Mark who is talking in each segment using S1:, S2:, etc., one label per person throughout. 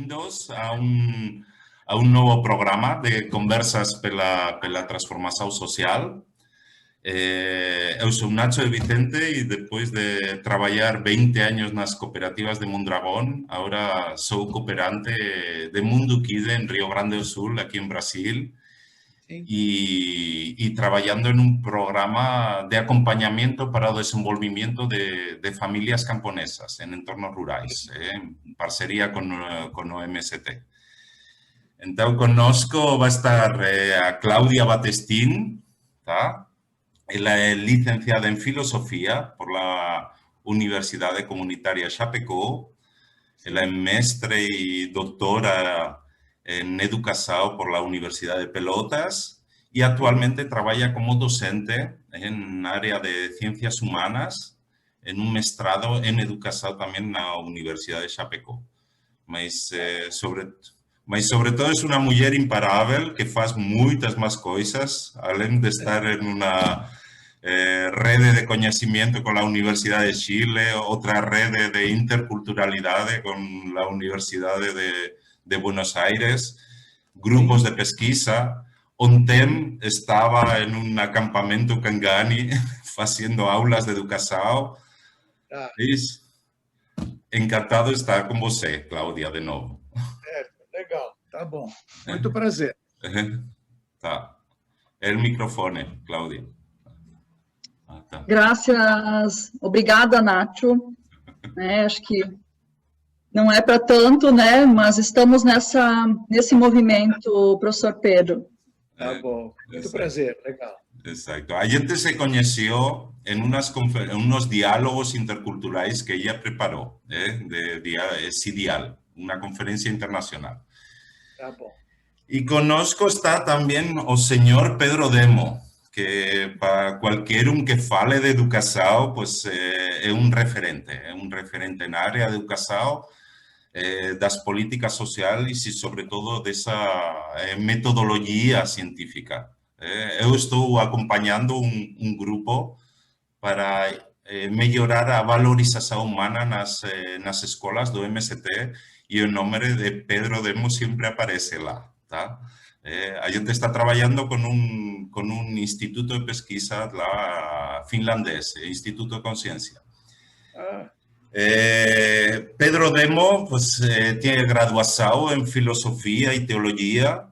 S1: bem-vindos a un novo programa de conversas pela transformación social. Eu sou Nacho de Vicente e depois de trabalhar 20 anos nas cooperativas de Mondragón, agora sou cooperante de Mundo Kide en Río Grande do Sul, aquí en Brasil, y trabajando en un programa de acompañamiento para el desenvolvimiento de familias camponesas en entornos rurales, en parcería con OMST. Entonces, conozco, va a estar a Claudia Batestín, ¿tá? Ella es licenciada en Filosofía por la Universidad Comunitaria Chapecó. Ella es mestre y doctora en Educación por la Universidad de Pelotas y actualmente trabaja como docente en área de Ciencias Humanas en un mestrado en Educación también en la Universidad de Chapecó. Mas sobre todo es una mujer imparable que hace muchas más cosas, além de estar en una red de conocimiento con la Universidad de Chile, otra red de interculturalidad con la Universidad de Buenos Aires, grupos de pesquisa. ONTEM estaba en un acampamento Cangani haciendo aulas de educación. Encantado de estar con você, Cláudia, de novo.
S2: Legal, tá bom. Muito prazer.
S1: Tá. El microfone, Cláudia.
S3: Tá. Graças, obrigada, Nacho. Acho que não é para tanto, né? Mas estamos nesse movimento, professor Pedro.
S2: Tá bom, muito prazer, legal.
S1: Exacto. A gente se conoció en unos diálogos interculturales que ella preparó, de CIDIAL, una conferencia internacional.
S2: Tá bom.
S1: Y conozco está también el señor Pedro Demo, que para cualquier que fale de educación, pues es un referente en área de educación, das políticas sociales y sobre todo de esa metodología científica. Eu estou acompañando un grupo para melhorar a valorización humana nas escolas do MST y el nombre de Pedro Demo siempre aparece lá, tá? A gente está trabajando con un instituto de pesquisa lá, finlandés, Instituto de Conciencia. Pedro Demo pues, tiene graduación en Filosofía y Teología.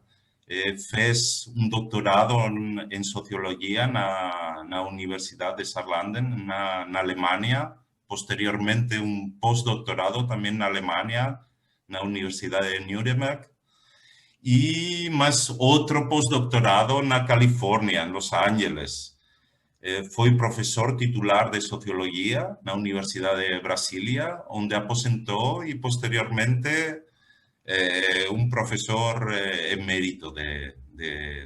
S1: Fez un doctorado en Sociología en la Universidad de Saarlanden, en Alemania. Posteriormente, un postdoctorado también en Alemania, en la Universidad de Nuremberg. Y más otro postdoctorado en California, en Los Ángeles. Fue profesor titular de Sociología en la Universidad de Brasilia, donde aposentó y posteriormente un profesor emérito de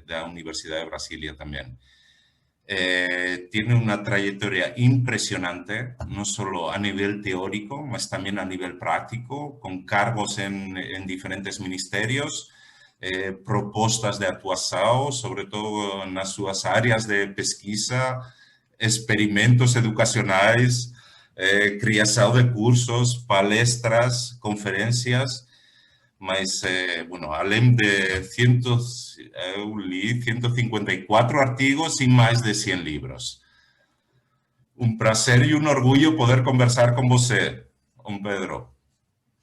S1: la Universidad de Brasilia también. Tiene una trayectoria impresionante, no solo a nivel teórico, mas también a nivel práctico, con cargos en diferentes ministerios, propuestas de actuación, sobre todo en sus áreas de pesquisa, experimentos educacionales, creación de cursos, palestras, conferencias. Mas, bueno, além de 154 artigos y más de 100 libros. Un placer y un orgullo poder conversar con você, don Pedro.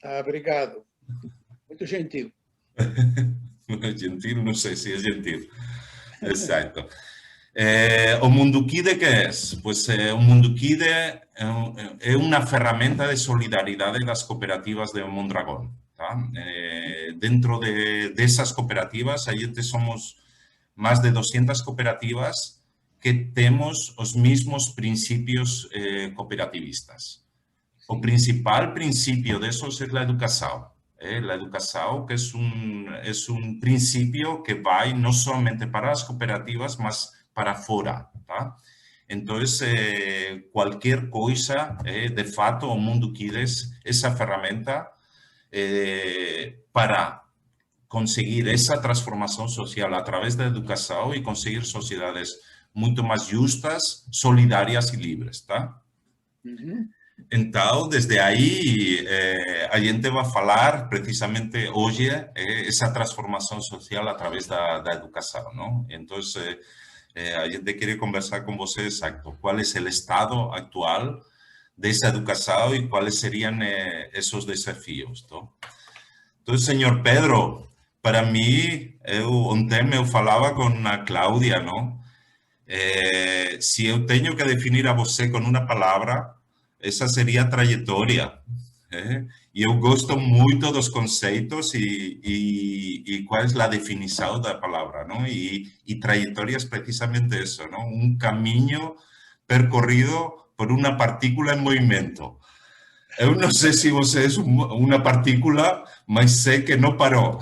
S2: Obrigado. Muito gentil.
S1: Gentil, no sé si es gentil. Exacto. O Mundo Kide, ¿qué es? Pues o Mundo Kide es una herramienta de solidaridad de las cooperativas de Mondragón. Dentro de esas cooperativas, ahí somos más de 200 cooperativas que tenemos los mismos principios cooperativistas. El principal principio de esos es la educación. La educación que es un principio que va no solamente para las cooperativas, más para fuera. Entonces, cualquier cosa, de fato, o Mundo Kide es esa herramienta para conseguir esa transformación social a través de la educación y conseguir sociedades mucho más justas, solidarias y libres. Então, desde aí, a gente vai falar precisamente hoje essa transformação social através da educação, não? Então, a gente quer conversar com você, exacto, qual é o estado atual dessa educação e quais seriam esses desafios, não? Então, senhor Pedro, para mim, ontem eu falava com a Cláudia, não? Se eu tenho que definir a você com uma palavra, essa seria a trajetória. E eu gosto muito dos conceitos e qual é a definição da palavra, não? E trajetória é precisamente isso, não? Um caminho percorrido por uma partícula em movimento. Eu não sei se você é uma partícula, mas sei que não parou.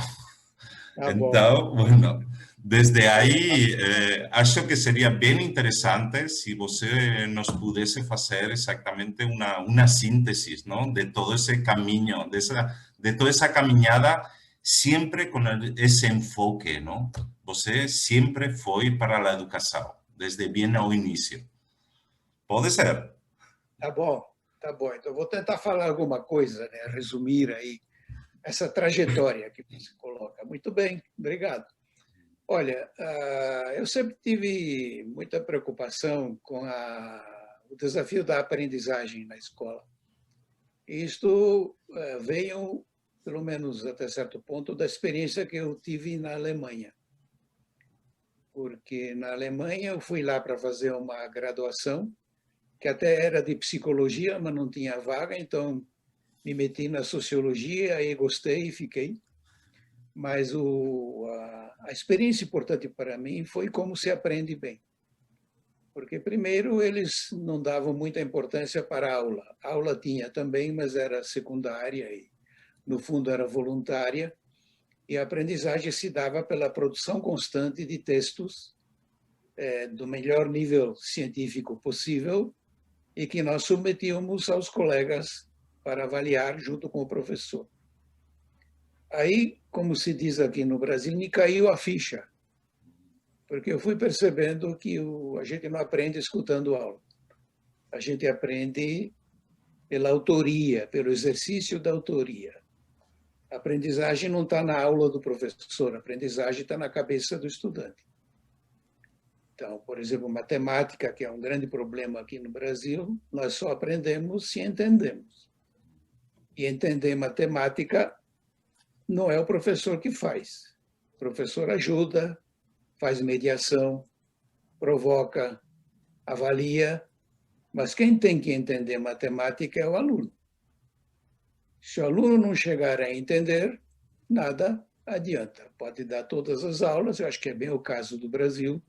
S1: Então, bueno, desde aí, acho que seria bem interessante se você nos pudesse fazer exatamente uma síntese, não? De todo esse caminho, de toda essa caminhada, sempre com esse enfoque, não? Você sempre foi para a educação, desde bem ao início. Pode ser?
S2: Tá bom. Então, vou tentar falar alguma coisa, né? Resumir aí essa trajetória que você coloca. Muito bem, obrigado. Olha, eu sempre tive muita preocupação com o desafio da aprendizagem na escola. Isto veio, pelo menos até certo ponto, da experiência que eu tive na Alemanha. Porque na Alemanha eu fui lá para fazer uma graduação, que até era de psicologia, mas não tinha vaga, então me meti na sociologia e gostei e fiquei. Mas a experiência importante para mim foi como se aprende bem. Porque, primeiro, eles não davam muita importância para a aula. A aula tinha também, mas era secundária e, no fundo, era voluntária. E a aprendizagem se dava pela produção constante de textos do melhor nível científico possível e que nós submetíamos aos colegas para avaliar junto com o professor. Aí, como se diz aqui no Brasil, me caiu a ficha, porque eu fui percebendo que a gente não aprende escutando aula. A gente aprende pela autoria, pelo exercício da autoria. A aprendizagem não está na aula do professor, a aprendizagem está na cabeça do estudante. Então, por exemplo, matemática, que é um grande problema aqui no Brasil, nós só aprendemos se entendemos. E entender matemática não é o professor que faz. O professor ajuda, faz mediação, provoca, avalia, mas quem tem que entender matemática é o aluno. Se o aluno não chegar a entender, nada adianta. Pode dar todas as aulas, eu acho que é bem o caso do Brasil.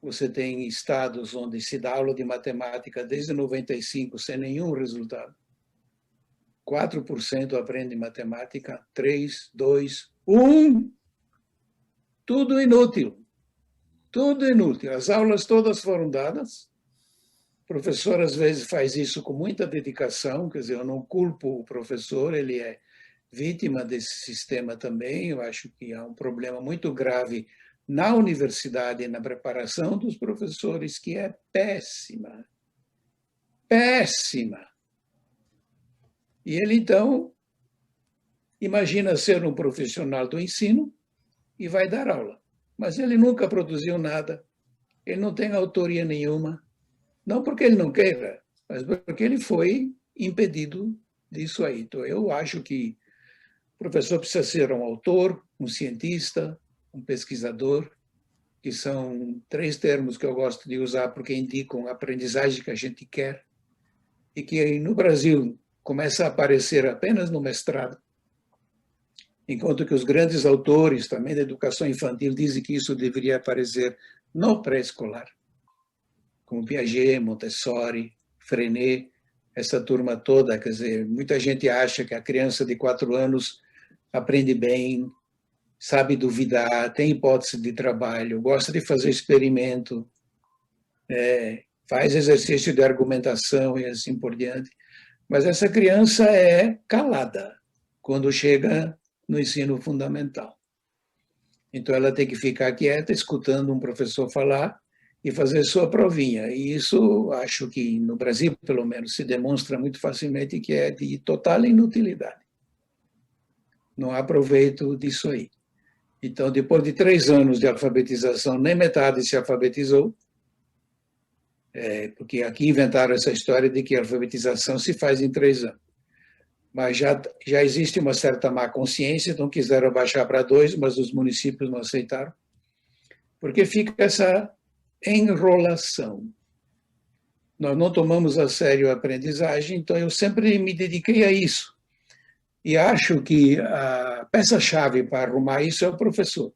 S2: Você tem estados onde se dá aula de matemática desde 95 sem nenhum resultado. 4% aprende matemática, 3, 2, 1. Tudo inútil. Tudo inútil. As aulas todas foram dadas. O professor, às vezes, faz isso com muita dedicação. Quer dizer, eu não culpo o professor, ele é vítima desse sistema também. Eu acho que há um problema muito grave na universidade e na preparação dos professores, que é péssima. Péssima. E ele, então, imagina ser um profissional do ensino e vai dar aula. Mas ele nunca produziu nada, ele não tem autoria nenhuma, não porque ele não queira, mas porque ele foi impedido disso aí. Então, eu acho que o professor precisa ser um autor, um cientista, um pesquisador, que são 3 termos que eu gosto de usar porque indicam a aprendizagem que a gente quer e que no Brasil começa a aparecer apenas no mestrado, enquanto que os grandes autores também da educação infantil dizem que isso deveria aparecer no pré-escolar, como Piaget, Montessori, Freinet, essa turma toda. Quer dizer, muita gente acha que a criança de 4 anos aprende bem, sabe duvidar, tem hipótese de trabalho, gosta de fazer experimento, faz exercício de argumentação e assim por diante. Mas essa criança é calada quando chega no ensino fundamental. Então, ela tem que ficar quieta, escutando um professor falar e fazer sua provinha. E isso, acho que no Brasil, pelo menos, se demonstra muito facilmente que é de total inutilidade. Não há proveito disso aí. Então, depois de 3 anos de alfabetização, nem metade se alfabetizou, porque aqui inventaram essa história de que a alfabetização se faz em 3 anos. Mas já existe uma certa má consciência, então quiseram baixar para 2, mas os municípios não aceitaram, porque fica essa enrolação. Nós não tomamos a sério a aprendizagem, então eu sempre me dediquei a isso. E acho que a peça-chave para arrumar isso é o professor.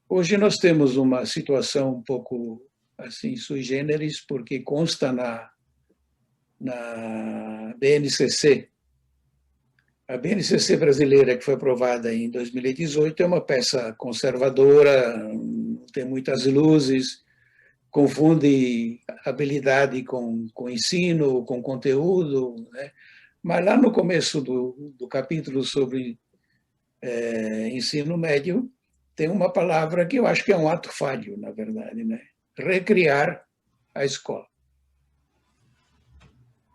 S2: Hoje nós temos uma situação um pouco assim sui generis, porque consta na BNCC. A BNCC brasileira, que foi aprovada em 2018, é uma peça conservadora, não tem muitas luzes, confunde habilidade com ensino, com conteúdo, né? Mas lá no começo do capítulo sobre ensino médio, tem uma palavra que eu acho que é um ato falho, na verdade, né? Recriar a escola.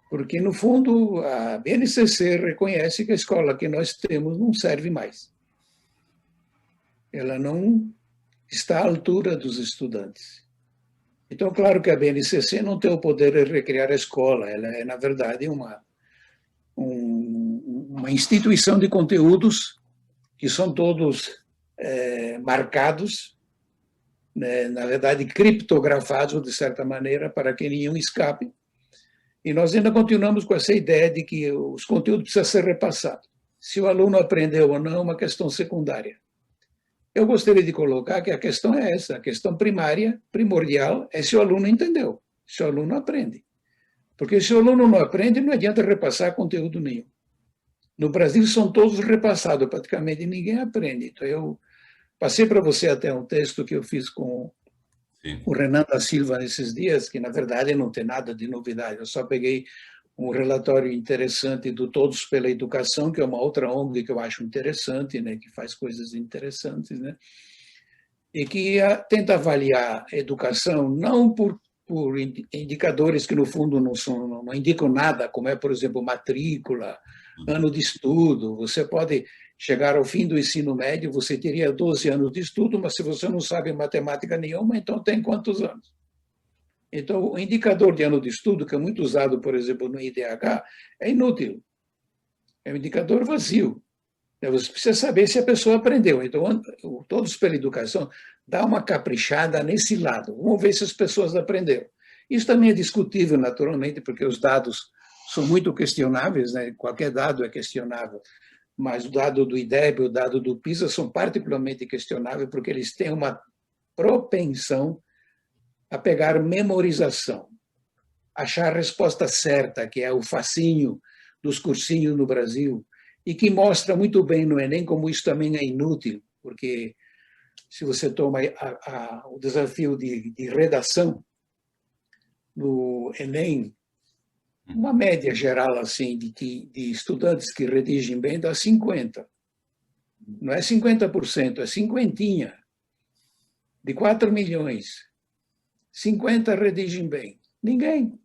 S2: Porque, no fundo, a BNCC reconhece que a escola que nós temos não serve mais. Ela não está à altura dos estudantes. Então, claro que a BNCC não tem o poder de recriar a escola, ela é, na verdade, uma instituição de conteúdos que são todos marcados, né, na verdade, criptografados, de certa maneira, para que nenhum escape. E nós ainda continuamos com essa ideia de que os conteúdos precisam ser repassados. Se o aluno aprendeu ou não é uma questão secundária. Eu gostaria de colocar que a questão é essa, a questão primária, primordial, é se o aluno entendeu, se o aluno aprende. Porque se o aluno não aprende, não adianta repassar conteúdo nenhum. No Brasil são todos repassados, praticamente ninguém aprende. Então eu passei para você até um texto que eu fiz com o Renan da Silva nesses dias, que na verdade não tem nada de novidade. Eu só peguei um relatório interessante do Todos pela Educação, que é uma outra ONG que eu acho interessante, né, que faz coisas interessantes, né, e que tenta avaliar a educação não por indicadores que no fundo não indicam nada, como é, por exemplo, matrícula, ano de estudo. Você pode chegar ao fim do ensino médio, você teria 12 anos de estudo, mas se você não sabe matemática nenhuma, então tem quantos anos? Então, o indicador de ano de estudo, que é muito usado, por exemplo, no IDH, é inútil. É um indicador vazio. Você precisa saber se a pessoa aprendeu. Então, Todos pela Educação dá uma caprichada nesse lado. Vamos ver se as pessoas aprenderam. Isso também é discutível, naturalmente, porque os dados são muito questionáveis, né? Qualquer dado é questionável. Mas o dado do IDEB, o dado do PISA são particularmente questionáveis porque eles têm uma propensão a pegar memorização, achar a resposta certa, que é o facinho dos cursinhos no Brasil, e que mostra muito bem no Enem como isso também é inútil, porque se você toma o desafio de redação no Enem, uma média geral assim de estudantes que redigem bem dá 50. Não é 50%, é cinquentinha. De 4 milhões, 50 redigem bem. Ninguém.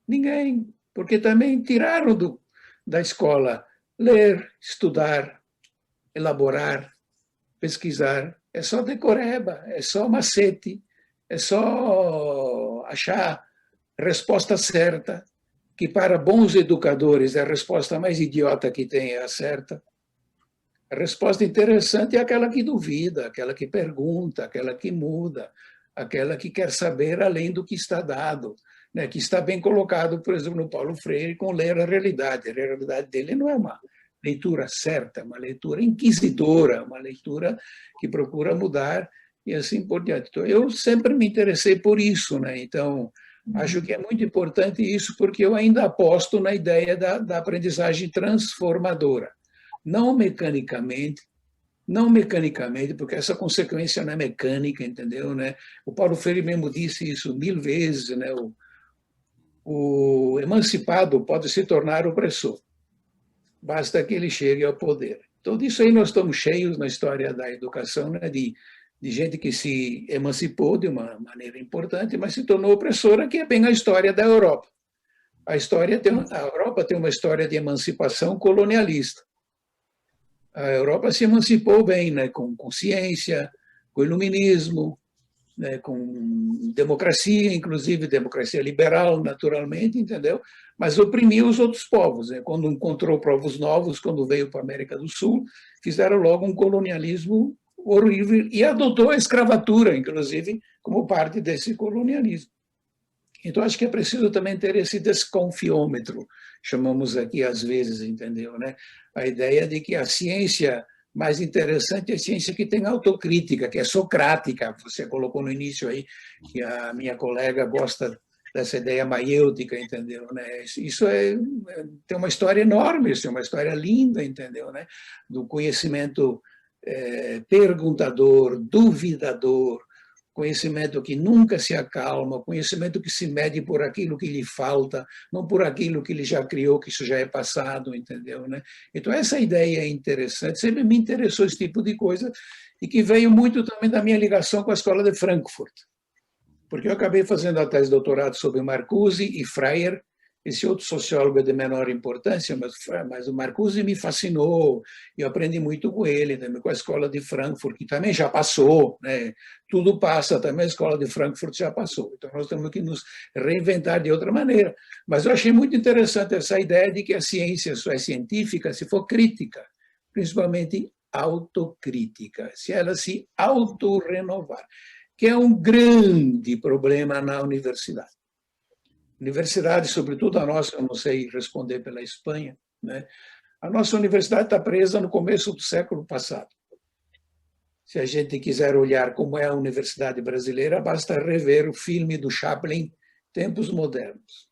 S2: Ninguém. Porque também tiraram da escola ler, estudar, elaborar, pesquisar. É só decoreba, é só macete, é só achar resposta certa, que para bons educadores é a resposta mais idiota que tem, é a certa. A resposta interessante é aquela que duvida, aquela que pergunta, aquela que muda, aquela que quer saber além do que está dado, né? Que está bem colocado, por exemplo, no Paulo Freire, com ler a realidade. A realidade dele não é uma leitura certa, é uma leitura inquisidora, uma leitura que procura mudar e assim por diante. Então, eu sempre me interessei por isso, né? Então, acho que é muito importante isso, porque eu ainda aposto na ideia da aprendizagem transformadora. Não mecanicamente, porque essa consequência não é mecânica, entendeu? Né? O Paulo Freire mesmo disse isso 1000 vezes, né? O emancipado pode se tornar opressor, basta que ele chegue ao poder. Então, disso aí nós estamos cheios na história da educação, né? De de gente que se emancipou de uma maneira importante, mas se tornou opressora, que é bem a história da Europa. A Europa tem uma história de emancipação colonialista. A Europa se emancipou bem, né, com ciência, com iluminismo, né, com democracia, inclusive democracia liberal, naturalmente, entendeu? Mas oprimiu os outros povos. Né? Quando encontrou povos novos, quando veio para a América do Sul, fizeram logo um colonialismo horrível e adotou a escravatura, inclusive, como parte desse colonialismo. Então, acho que é preciso também ter esse desconfiômetro, chamamos aqui às vezes, entendeu? Né? A ideia de que a ciência mais interessante é a ciência que tem autocrítica, que é socrática. Você colocou no início aí que a minha colega gosta dessa ideia maiêutica, entendeu? Né? Isso tem uma história enorme, isso é uma história linda, entendeu? Né? Do conhecimento perguntador, duvidador, conhecimento que nunca se acalma, conhecimento que se mede por aquilo que lhe falta, não por aquilo que ele já criou, que isso já é passado, entendeu? Né? Então, essa ideia é interessante, sempre me interessou esse tipo de coisa, e que veio muito também da minha ligação com a Escola de Frankfurt, porque eu acabei fazendo a tese de doutorado sobre Marcuse e Freier. Esse outro sociólogo é de menor importância, mas o Marcuse me fascinou, eu aprendi muito com ele, também com a Escola de Frankfurt, que também já passou, né? Tudo passa, também a Escola de Frankfurt já passou, então nós temos que nos reinventar de outra maneira. Mas eu achei muito interessante essa ideia de que a ciência só é científica se for crítica, principalmente autocrítica, se ela se autorrenovar, que é um grande problema na universidade. Universidade, sobretudo a nossa, eu não sei responder pela Espanha, né? A nossa universidade está presa no começo do século passado. Se a gente quiser olhar como é a universidade brasileira, basta rever o filme do Chaplin, Tempos Modernos.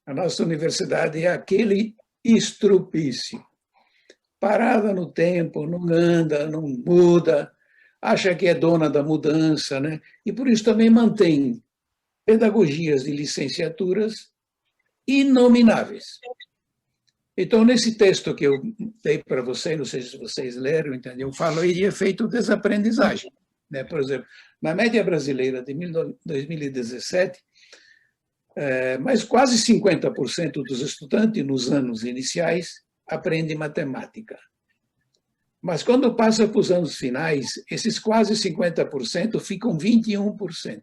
S2: A nossa universidade é aquele estrupício, parada no tempo, não anda, não muda, acha que é dona da mudança, né? E por isso também mantém pedagogias de licenciaturas inomináveis. Então, nesse texto que eu dei para vocês, não sei se vocês leram, entendeu? Eu falo aí de efeito desaprendizagem. Né? Por exemplo, na média brasileira de 2017, mas quase 50% dos estudantes nos anos iniciais aprendem matemática. Mas quando passa para os anos finais, esses quase 50% ficam 21%.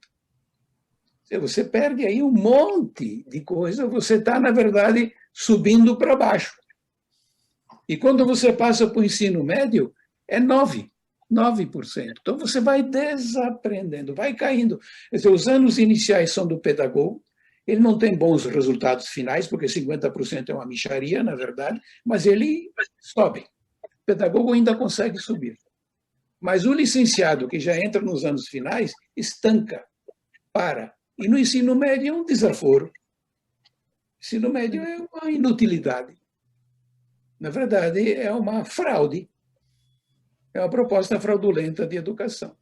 S2: Você perde aí um monte de coisa, você está, na verdade, subindo para baixo. E quando você passa para o ensino médio, é 9%. Então, você vai desaprendendo, vai caindo. Quer dizer, os anos iniciais são do pedagogo, ele não tem bons resultados finais, porque 50% é uma mixaria, na verdade, mas ele sobe. O pedagogo ainda consegue subir. Mas o licenciado, que já entra nos anos finais, estanca, para. E no ensino médio é um desaforo. O ensino médio é uma inutilidade. Na verdade, é uma fraude. É uma proposta fraudulenta de educação.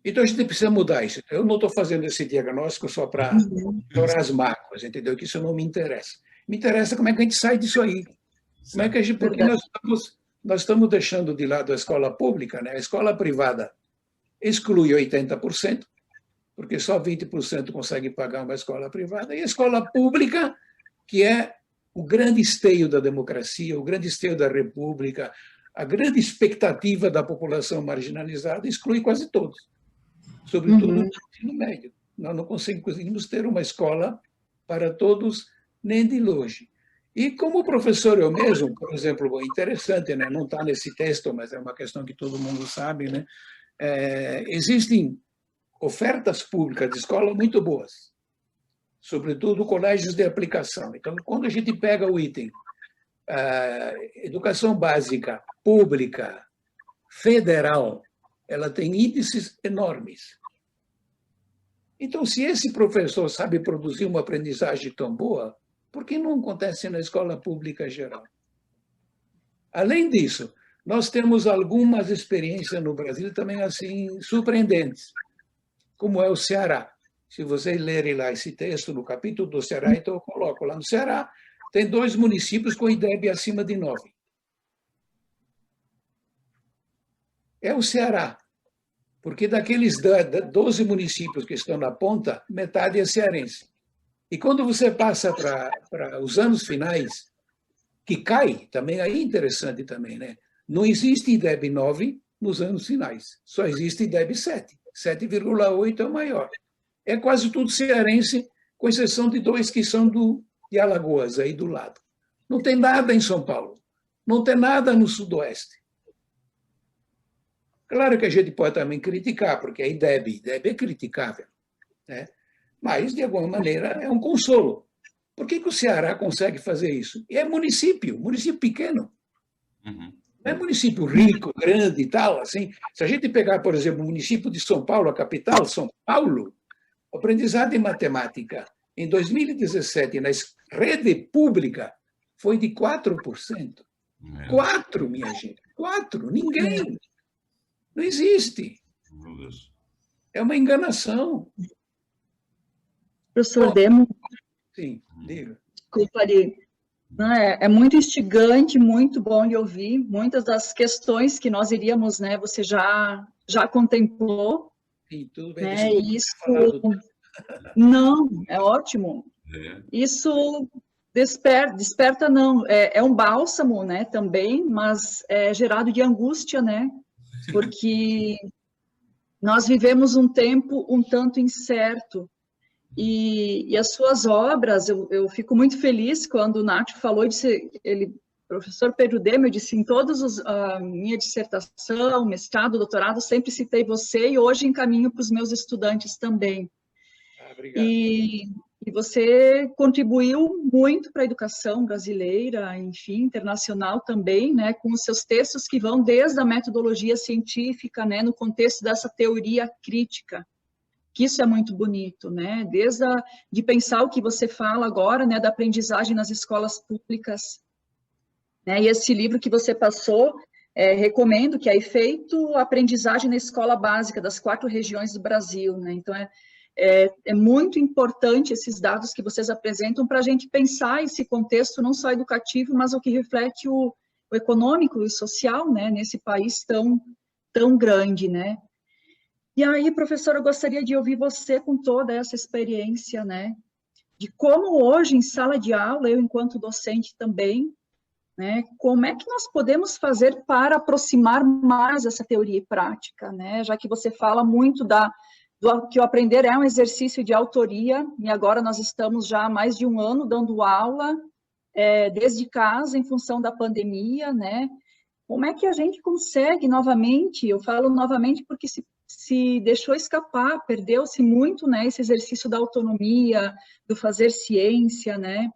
S2: Então, a gente precisa mudar isso. Eu não estou fazendo esse diagnóstico só para explorar as mágoas, entendeu? Que isso não me interessa. Me interessa como é que a gente sai disso aí. Como é que a gente... Porque nós estamos deixando de lado a escola pública, né? A escola privada exclui 80%, porque só 20% consegue pagar uma escola privada, e a escola pública, que é o grande esteio da democracia, o grande esteio da república, a grande expectativa da população marginalizada, exclui quase todos, sobretudo no ensino médio. Nós não conseguimos ter uma escola para todos, nem de longe. E como professor eu mesmo, por exemplo, interessante, né? Não está nesse texto, mas é uma questão que todo mundo sabe, né? Existem ofertas públicas de escola muito boas, sobretudo colégios de aplicação. Então, quando a gente pega o item educação básica, pública, federal, ela tem índices enormes. Então, se esse professor sabe produzir uma aprendizagem tão boa, por que não acontece na escola pública geral? Além disso, nós temos algumas experiências no Brasil também assim surpreendentes, como é o Ceará. Se vocês lerem lá esse texto no capítulo do Ceará, então eu coloco lá no Ceará, tem 2 municípios com IDEB acima de 9. É o Ceará. Porque daqueles 12 municípios que estão na ponta, metade é cearense. E quando você passa para os anos finais, que cai, também aí é interessante também, né? Não existe IDEB 9 nos anos finais, só existe IDEB 7. 7,8 é o maior. É quase tudo cearense, com exceção de 2 que são de Alagoas, aí do lado. Não tem nada em São Paulo, não tem nada no Sudoeste. Claro que a gente pode também criticar, porque a IDEB é criticável, né? Mas, de alguma maneira, é um consolo. Por que o Ceará consegue fazer isso? E é município pequeno. Não é município rico, grande e tal. Assim. Se a gente pegar, por exemplo, o município de São Paulo, a capital, São Paulo, o aprendizado em matemática, em 2017, na rede pública, foi de 4%. 4%, minha gente. 4%. Ninguém. Não existe. É uma enganação.
S3: Professor Demo.
S2: Sim, diga.
S3: Desculpa ali. É muito instigante, muito bom de ouvir. Muitas das questões que nós iríamos, né, você já contemplou.
S2: Sim, tudo bem.
S3: Né, isso não, é ótimo. Isso desperta não, é um bálsamo, né, também, mas é gerado de angústia, né, porque nós vivemos um tempo um tanto incerto. E as suas obras, eu fico muito feliz quando o Nacho falou, professor Pedro Demo, disse em todos a minha dissertação, mestrado, doutorado, sempre citei você e hoje encaminho para os meus estudantes também.
S2: Obrigado.
S3: E você contribuiu muito para a educação brasileira, enfim, internacional também, né, com os seus textos que vão desde a metodologia científica, né, no contexto dessa teoria crítica, que isso é muito bonito, né? De pensar o que você fala agora, né, da aprendizagem nas escolas públicas, né? E esse livro que você passou, recomendo, que é Efeito Aprendizagem na Escola Básica das 4 regiões do Brasil, né? Então, é muito importante esses dados que vocês apresentam para a gente pensar esse contexto não só educativo, mas o que reflete o econômico e social, né, nesse país tão grande, né? E aí, professor, eu gostaria de ouvir você com toda essa experiência, né, de como hoje, em sala de aula, eu, enquanto docente também, né, como é que nós podemos fazer para aproximar mais essa teoria e prática, né, já que você fala muito que o aprender é um exercício de autoria, e agora nós estamos já há mais de um ano dando aula, desde casa, em função da pandemia, né, como é que a gente consegue novamente, eu falo novamente porque se deixou escapar, perdeu-se muito, né, esse exercício da autonomia, do fazer ciência, né,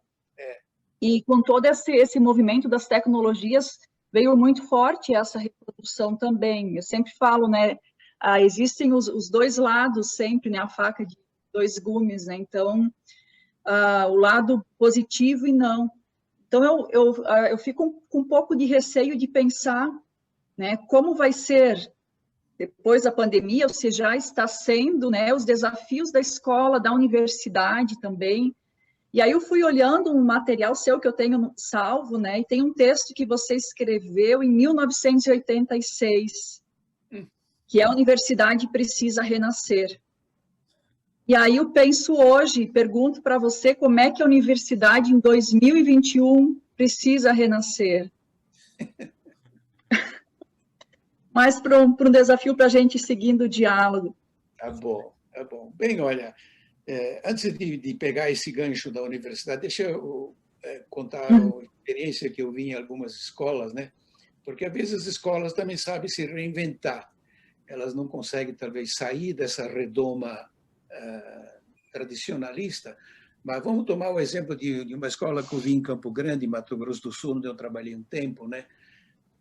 S3: e com todo esse movimento das tecnologias, veio muito forte essa reprodução também. Eu sempre falo, né, existem os dois lados sempre, né, a faca de 2 gumes, né, então, o lado positivo e não. Então, eu fico com um pouco de receio de pensar, né, como vai ser depois da pandemia, ou seja, já está sendo, né, os desafios da escola, da universidade também. E aí eu fui olhando um material seu que eu tenho salvo, né, e tem um texto que você escreveu em 1986, que é A Universidade Precisa Renascer. E aí eu penso hoje, pergunto para você, como é que a universidade em 2021 precisa renascer? Mas para um desafio para a gente seguindo o diálogo.
S2: Tá bom, tá bom. Bem, olha, antes de pegar esse gancho da universidade, deixa eu contar a experiência que eu vi em algumas escolas, né? Porque às vezes as escolas também sabem se reinventar. Elas não conseguem, talvez, sair dessa redoma tradicionalista, mas vamos tomar o exemplo de uma escola que eu vi em Campo Grande, Mato Grosso do Sul, onde eu trabalhei um tempo, né?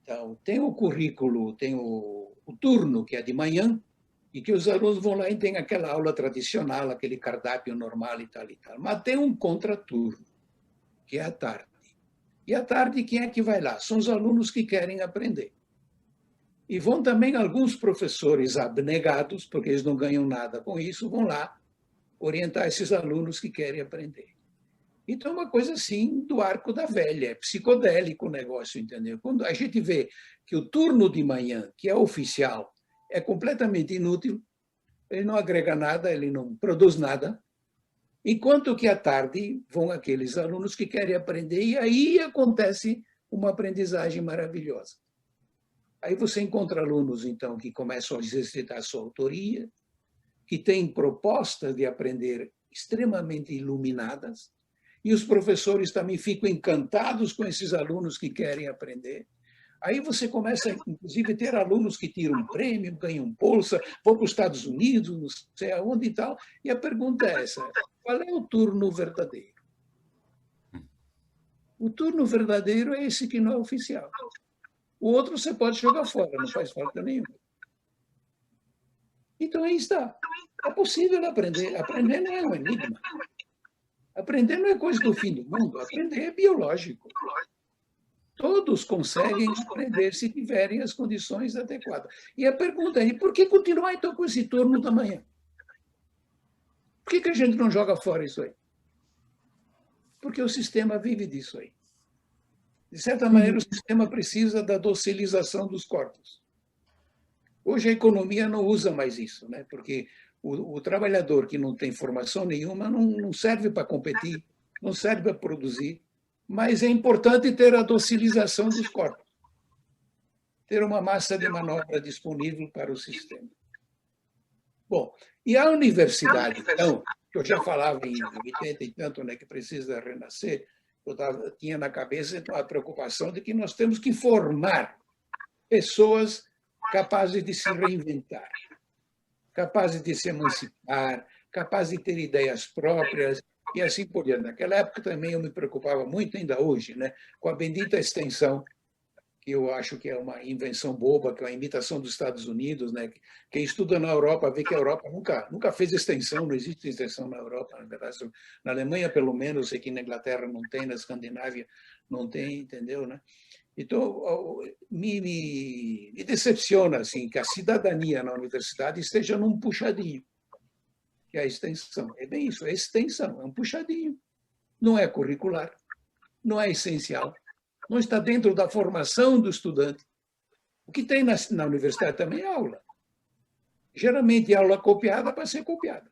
S2: Então, tem o currículo, tem o turno, que é de manhã, e que os alunos vão lá e tem aquela aula tradicional, aquele cardápio normal e tal. Mas tem um contraturno, que é à tarde. E à tarde, quem é que vai lá? São os alunos que querem aprender. E vão também alguns professores abnegados, porque eles não ganham nada com isso, vão lá orientar esses alunos que querem aprender. Então, é uma coisa assim do arco da velha, é psicodélico o negócio, entendeu? Quando a gente vê que o turno de manhã, que é oficial, é completamente inútil, ele não agrega nada, ele não produz nada, enquanto que à tarde vão aqueles alunos que querem aprender, e aí acontece uma aprendizagem maravilhosa. Aí você encontra alunos, então, que começam a exercitar a sua autoria, que têm propostas de aprender extremamente iluminadas, e os professores também ficam encantados com esses alunos que querem aprender. Aí você começa, inclusive, a ter alunos que tiram prêmio, ganham bolsa, vão para os Estados Unidos, não sei aonde e tal. E a pergunta é essa: qual é o turno verdadeiro? O turno verdadeiro é esse que não é oficial. O outro você pode jogar fora, não faz falta nenhuma. Então aí está. É possível aprender. Aprender não é um enigma. Aprender não é coisa do fim do mundo. Aprender é biológico. Todos conseguem aprender se tiverem as condições adequadas. E a pergunta é, por que continuar então com esse turno da manhã? Por que a gente não joga fora isso aí? Porque o sistema vive disso aí. De certa maneira, o sistema precisa da docilização dos corpos. Hoje a economia não usa mais isso, né? Porque o trabalhador que não tem formação nenhuma não serve para competir, não serve para produzir, mas é importante ter a docilização dos corpos, ter uma massa de manobra disponível para o sistema. Bom, e a universidade, então, que eu já falava em 80 e tanto, né, que precisa renascer, eu tinha na cabeça a preocupação de que nós temos que formar pessoas capazes de se reinventar, capazes de se emancipar, capazes de ter ideias próprias, e assim por diante. Naquela época também eu me preocupava muito, ainda hoje, né, com a bendita extensão, que eu acho que é uma invenção boba, que é uma imitação dos Estados Unidos, né? Quem estuda na Europa vê que a Europa nunca fez extensão, não existe extensão na Europa, na verdade. Na Alemanha, pelo menos, sei que na Inglaterra não tem, na Escandinávia não tem, entendeu, né? Então, me decepciona assim, que a cidadania na universidade esteja num puxadinho, que é a extensão. É bem isso, é extensão, é um puxadinho. Não é curricular, não é essencial, não está dentro da formação do estudante. O que tem na universidade também é aula. Geralmente, aula copiada para ser copiada.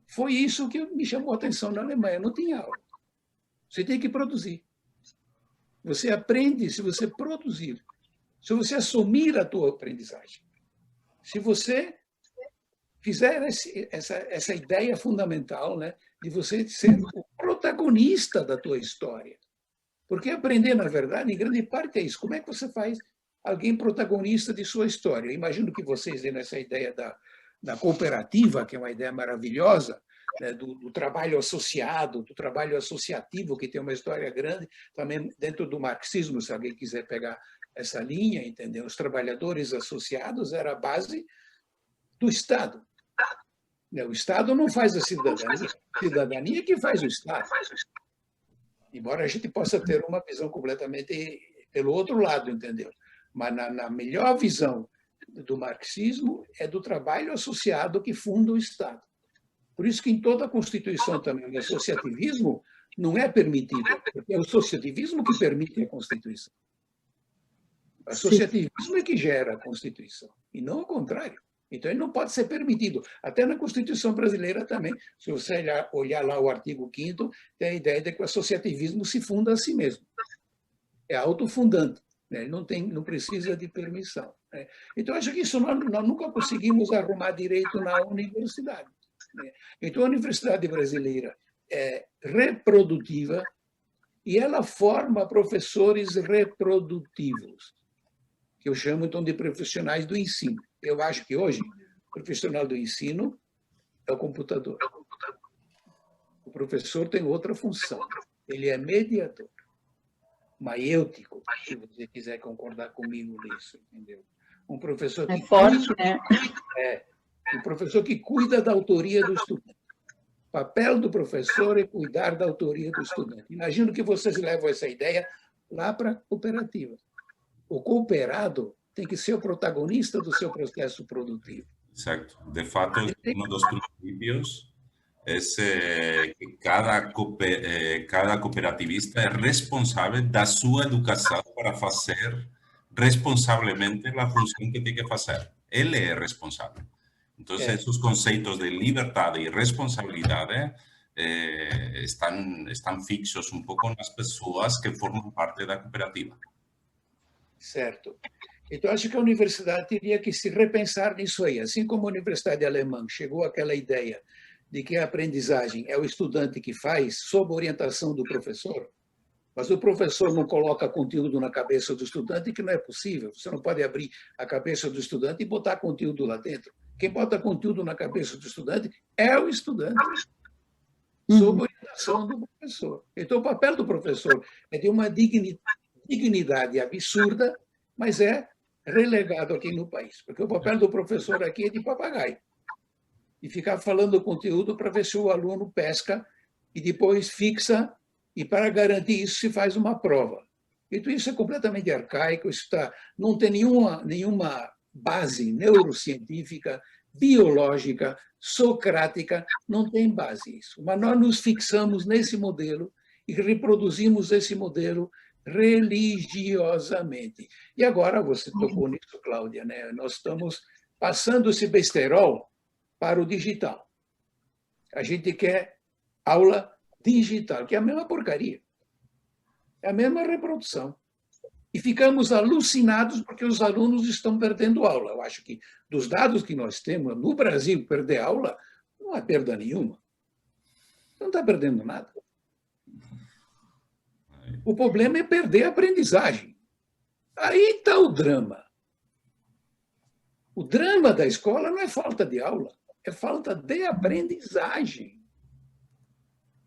S2: Foi isso que me chamou a atenção na Alemanha. Não tinha aula. Você tem que produzir. Você aprende se você produzir, se você assumir a tua aprendizagem. Se você fizer essa ideia fundamental, né, de você ser o protagonista da tua história. Porque aprender, na verdade, em grande parte é isso. Como é que você faz alguém protagonista de sua história? Eu imagino que vocês, nessa ideia da cooperativa, que é uma ideia maravilhosa, né, do trabalho associado, do trabalho associativo, que tem uma história grande, também dentro do marxismo, se alguém quiser pegar essa linha, entendeu? Os trabalhadores associados era a base do Estado. O Estado não faz a cidadania que faz o Estado. Embora a gente possa ter uma visão completamente pelo outro lado, entendeu? Mas na melhor visão do marxismo é do trabalho associado que funda o Estado. Por isso que em toda a Constituição também o associativismo não é permitido, porque é o associativismo que permite a Constituição. O associativismo é que gera a Constituição, e não o contrário. Então, ele não pode ser permitido. Até na Constituição brasileira também, se você olhar lá o artigo 5º, tem a ideia de que o associativismo se funda a si mesmo. É autofundante, né? Ele não precisa de permissão, né? Então, acho que isso nós nunca conseguimos arrumar direito na universidade, né? Então, a universidade brasileira é reprodutiva e ela forma professores reprodutivos, que eu chamo, então, de profissionais do ensino. Eu acho que hoje o profissional do ensino é o computador. O professor tem outra função. Ele é mediador, maêutico, se você quiser concordar comigo nisso, entendeu? Um professor que
S3: forte, né?
S2: Um professor que cuida da autoria do estudante. O papel do professor é cuidar da autoria do estudante. Imagino que vocês levam essa ideia lá para a cooperativa. O cooperado tem que ser o protagonista do seu processo produtivo.
S1: Certo. De fato, um dos princípios é que cada cooperativista é responsável da sua educação para fazer responsablemente la función que tiene que hacer. Él es responsable. Entonces, esos conceptos de libertad y responsabilidad están fixos un pouco nas pessoas que formam parte da cooperativa.
S2: Certo. Então, acho que a universidade teria que se repensar nisso aí. Assim como a Universidade Alemã chegou àquela ideia de que a aprendizagem é o estudante que faz, sob orientação do professor, mas o professor não coloca conteúdo na cabeça do estudante, que não é possível. Você não pode abrir a cabeça do estudante e botar conteúdo lá dentro. Quem bota conteúdo na cabeça do estudante é o estudante, sob orientação do professor. Então, o papel do professor é de uma dignidade absurda, mas é relegado aqui no país. Porque o papel do professor aqui é de papagaio. E ficar falando conteúdo para ver se o aluno pesca e depois fixa, e para garantir isso se faz uma prova. Então, isso é completamente arcaico, isso não tem nenhuma base neurocientífica, biológica, socrática, não tem base isso. Mas nós nos fixamos nesse modelo e reproduzimos esse modelo religiosamente. E agora, você tocou nisso, Cláudia, né? Nós estamos passando esse besterol para o digital. A gente quer aula digital, que é a mesma porcaria. É a mesma reprodução. E ficamos alucinados porque os alunos estão perdendo aula. Eu acho que, dos dados que nós temos, no Brasil, perder aula não é perda nenhuma. Não está perdendo nada. O problema é perder a aprendizagem. Aí está o drama. O drama da escola não é falta de aula, é falta de aprendizagem.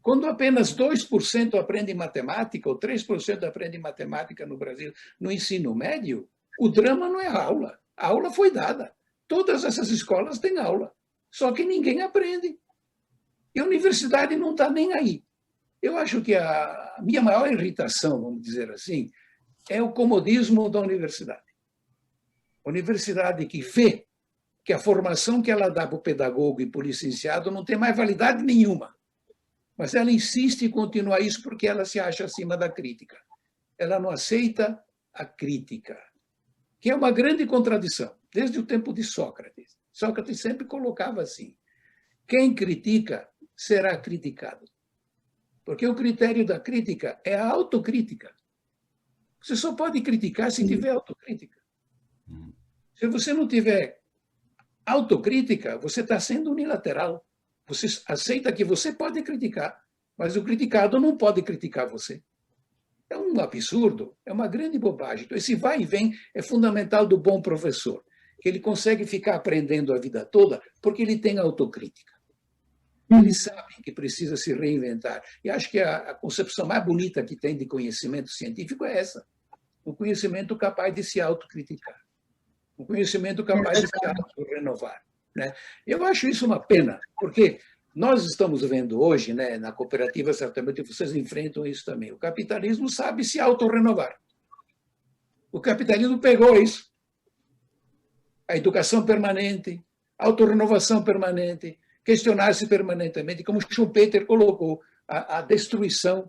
S2: Quando apenas 2% aprende matemática, ou 3% aprende matemática no Brasil, no ensino médio, o drama não é a aula. A aula foi dada. Todas essas escolas têm aula, só que ninguém aprende. E a universidade não está nem aí. Eu acho que a minha maior irritação, vamos dizer assim, é o comodismo da universidade. A universidade que vê que a formação que ela dá para o pedagogo e para o licenciado não tem mais validade nenhuma. Mas ela insiste em continuar isso porque ela se acha acima da crítica. Ela não aceita a crítica, que é uma grande contradição, desde o tempo de Sócrates. Sócrates sempre colocava assim: quem critica será criticado. Porque o critério da crítica é a autocrítica. Você só pode criticar se tiver autocrítica. Se você não tiver autocrítica, você está sendo unilateral. Você aceita que você pode criticar, mas o criticado não pode criticar você. É um absurdo, é uma grande bobagem. Então, esse vai e vem é fundamental do bom professor, que ele consegue ficar aprendendo a vida toda porque ele tem autocrítica. Ele sabe que precisa se reinventar. E acho que a concepção mais bonita que tem de conhecimento científico é essa. Um conhecimento capaz de se autocriticar. Um conhecimento capaz de se auto-renovar. Né? Eu acho isso uma pena, porque nós estamos vendo hoje, né, na cooperativa, certamente vocês enfrentam isso também. O capitalismo sabe se auto-renovar. O capitalismo pegou isso. A educação permanente, a auto-renovação permanente, questionar-se permanentemente, como Schumpeter colocou, a destruição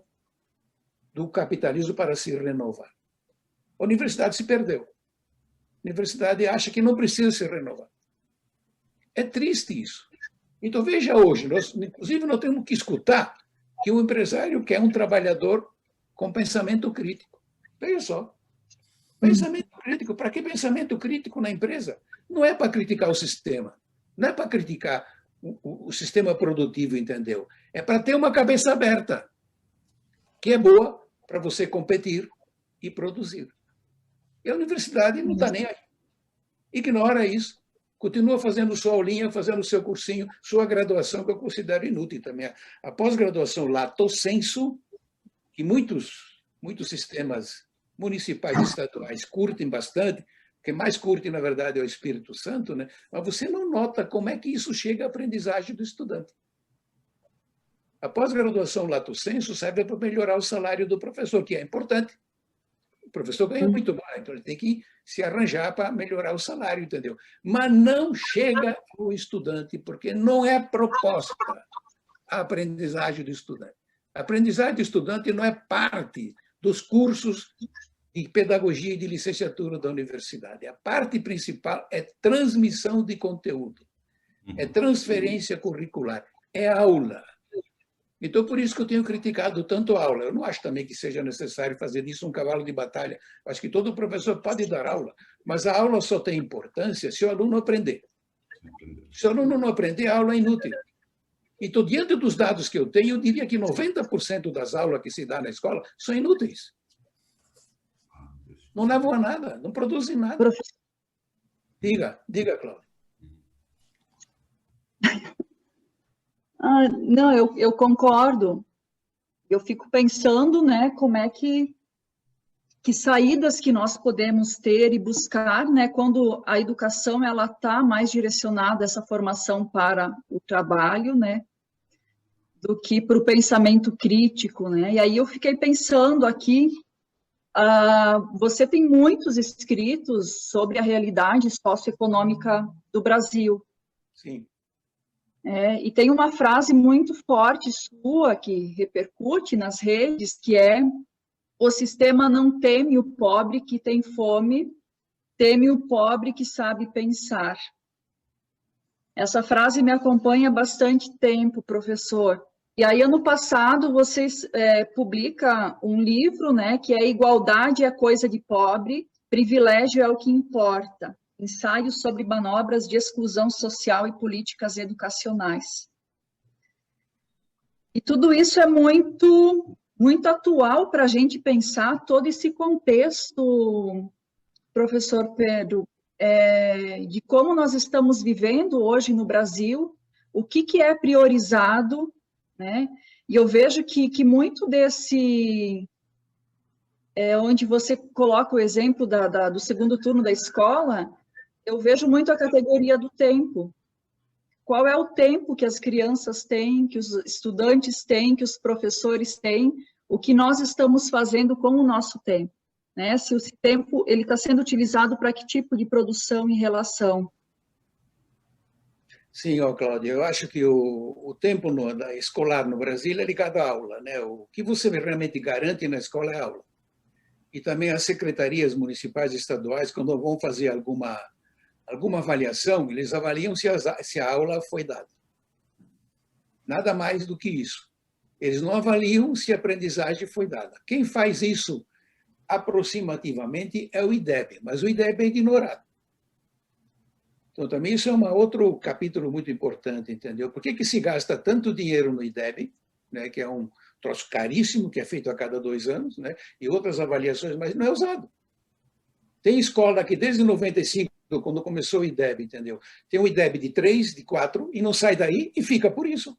S2: do capitalismo para se renovar. A universidade se perdeu. A universidade acha que não precisa se renovar. É triste isso. Então, veja hoje, inclusive nós temos que escutar que o empresário quer um trabalhador com pensamento crítico. Veja só. Pensamento crítico. Para que pensamento crítico na empresa? Não é para criticar o sistema. Não é para criticar o sistema produtivo, entendeu? É para ter uma cabeça aberta, que é boa para você competir e produzir. E a universidade não está nem aí. Ignora isso. Continua fazendo sua aulinha, fazendo seu cursinho, sua graduação, que eu considero inútil também. A pós-graduação lato sensu, que muitos sistemas municipais e estaduais curtem bastante, o que mais curte, na verdade, é o Espírito Santo, né? Mas você não nota como é que isso chega à aprendizagem do estudante. A pós-graduação lato sensu serve para melhorar o salário do professor, que é importante. O professor ganha muito mal, então ele tem que se arranjar para melhorar o salário, entendeu? Mas não chega ao estudante, porque não é proposta a aprendizagem do estudante. A aprendizagem do estudante não é parte dos cursos de pedagogia e de licenciatura da universidade. A parte principal é transmissão de conteúdo, é transferência curricular, é aula. Então, por isso que eu tenho criticado tanto a aula. Eu não acho também que seja necessário fazer disso um cavalo de batalha. Acho que todo professor pode dar aula, mas a aula só tem importância se o aluno aprender. Se o aluno não aprender, a aula é inútil. Então, diante dos dados que eu tenho, eu diria que 90% das aulas que se dá na escola são inúteis. Não levam a nada, não produzem nada. Diga, Cláudia.
S3: Não, eu concordo. Eu fico pensando, né, como é que saídas que nós podemos ter e buscar, né, quando a educação ela está mais direcionada, essa formação para o trabalho, né, do que para o pensamento crítico, né. E aí eu fiquei pensando aqui, você tem muitos escritos sobre a realidade socioeconômica do Brasil.
S2: Sim.
S3: E tem uma frase muito forte sua que repercute nas redes, que é: o sistema não teme o pobre que tem fome, teme o pobre que sabe pensar. Essa frase me acompanha há bastante tempo, professor. E aí, ano passado, vocês publicam um livro, né, que é Igualdade é Coisa de Pobre, Privilégio é o que Importa. Ensaios sobre manobras de exclusão social e políticas educacionais. E tudo isso é muito, muito atual para a gente pensar todo esse contexto, professor Pedro, de como nós estamos vivendo hoje no Brasil, o que é priorizado, né? E eu vejo que muito desse... onde você coloca o exemplo do segundo turno da escola, eu vejo muito a categoria do tempo. Qual é o tempo que as crianças têm, que os estudantes têm, que os professores têm, o que nós estamos fazendo com o nosso tempo, né? Se o tempo ele está sendo utilizado para que tipo de produção e relação?
S2: Sim, Cláudia, eu acho que o tempo escolar no Brasil é ligado à aula, né? O que você realmente garante na escola é aula. E também as secretarias municipais e estaduais, quando vão fazer alguma avaliação, eles avaliam se a aula foi dada. Nada mais do que isso. Eles não avaliam se a aprendizagem foi dada. Quem faz isso aproximativamente é o IDEB, mas o IDEB é ignorado. Então, também isso é outro capítulo muito importante, entendeu? Por que se gasta tanto dinheiro no IDEB, né, que é um troço caríssimo, que é feito a cada 2 anos, né, e outras avaliações, mas não é usado. Tem escola que desde 95, quando começou o IDEB, entendeu? Tem um IDEB de 3, de 4, e não sai daí e fica por isso.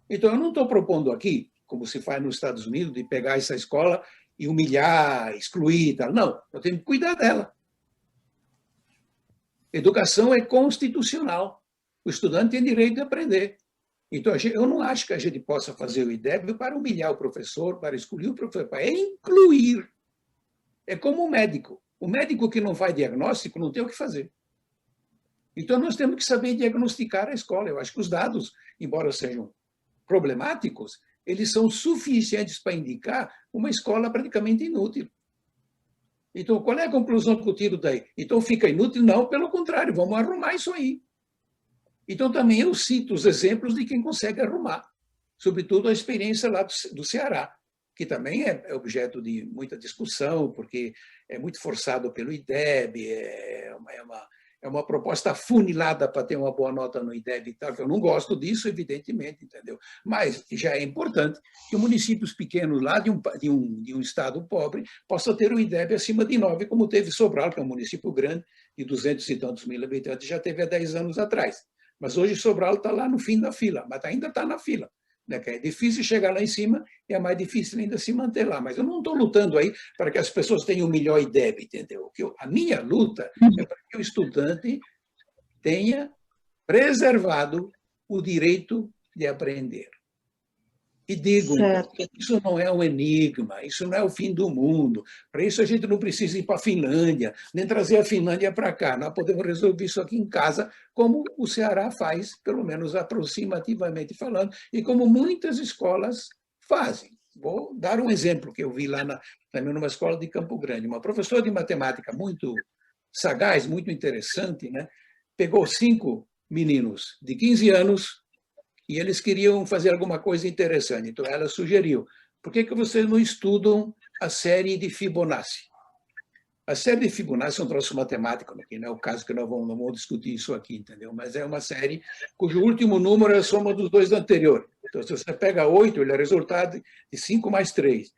S2: Então, eu não estou propondo aqui, como se faz nos Estados Unidos, de pegar essa escola e humilhar, excluir e tal. Não, eu tenho que cuidar dela. Educação é constitucional. O estudante tem direito de aprender. Então, eu não acho que a gente possa fazer o IDEB para humilhar o professor, para excluir o professor, para incluir. É como o médico. O médico que não faz diagnóstico não tem o que fazer. Então, nós temos que saber diagnosticar a escola. Eu acho que os dados, embora sejam problemáticos, eles são suficientes para indicar uma escola praticamente inútil. Então, qual é a conclusão que eu tiro daí? Então, fica inútil? Não, pelo contrário, vamos arrumar isso aí. Então, também eu cito os exemplos de quem consegue arrumar, sobretudo a experiência lá do Ceará, que também é objeto de muita discussão, porque é muito forçado pelo IDEB, é uma proposta afunilada para ter uma boa nota no IDEB e tal, que eu não gosto disso, evidentemente, entendeu? Mas já é importante que municípios pequenos lá de um estado pobre possam ter o IDEB acima de 9, como teve Sobral, que é um município grande, de 200 e tantos mil habitantes, já teve há 10 anos atrás. Mas hoje Sobral está lá no fim da fila, mas ainda está na fila. Né? Que é difícil chegar lá em cima e é mais difícil ainda se manter lá. Mas eu não estou lutando aí para que as pessoas tenham o melhor IDEB, entendeu? A minha luta é para que o estudante tenha preservado o direito de aprender. E digo, então, isso não é um enigma, isso não é o fim do mundo. Para isso a gente não precisa ir para a Finlândia, nem trazer a Finlândia para cá. Nós podemos resolver isso aqui em casa, como o Ceará faz, pelo menos aproximativamente falando, e como muitas escolas fazem. Vou dar um exemplo que eu vi lá também numa escola de Campo Grande. Uma professora de matemática muito sagaz, muito interessante, né? Pegou 5 meninos de 15 anos e eles queriam fazer alguma coisa interessante. Então, ela sugeriu, por que vocês não estudam a série de Fibonacci? A série de Fibonacci é um troço matemático, né? Que não é o caso que nós não vamos discutir isso aqui, entendeu? Mas é uma série cujo último número é a soma dos dois anteriores. Então, se você pega 8, ele é resultado de 5 mais 3.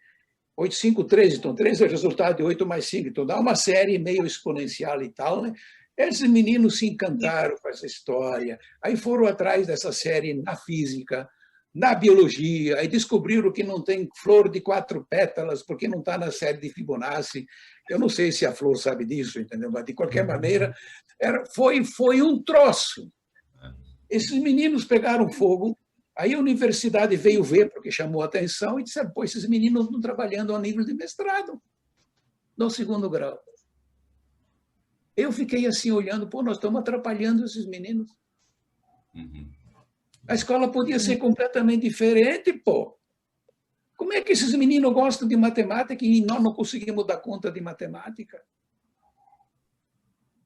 S2: 8, 5, 13. Então, 3 é o resultado de 8 mais 5. Então, dá uma série meio exponencial e tal, né? Esses meninos se encantaram com essa história. Aí foram atrás dessa série na física, na biologia, aí descobriram que não tem flor de 4 pétalas, porque não está na série de Fibonacci. Eu não sei se a Flor sabe disso, entendeu? Mas, de qualquer maneira, foi um troço. Esses meninos pegaram fogo, aí a universidade veio ver, porque chamou a atenção, e disseram, pô, esses meninos estão trabalhando a nível de mestrado, no 2º grau. Eu fiquei assim, olhando, pô, nós estamos atrapalhando esses meninos. A escola podia ser completamente diferente, pô. Como é que esses meninos gostam de matemática e nós não conseguimos dar conta de matemática?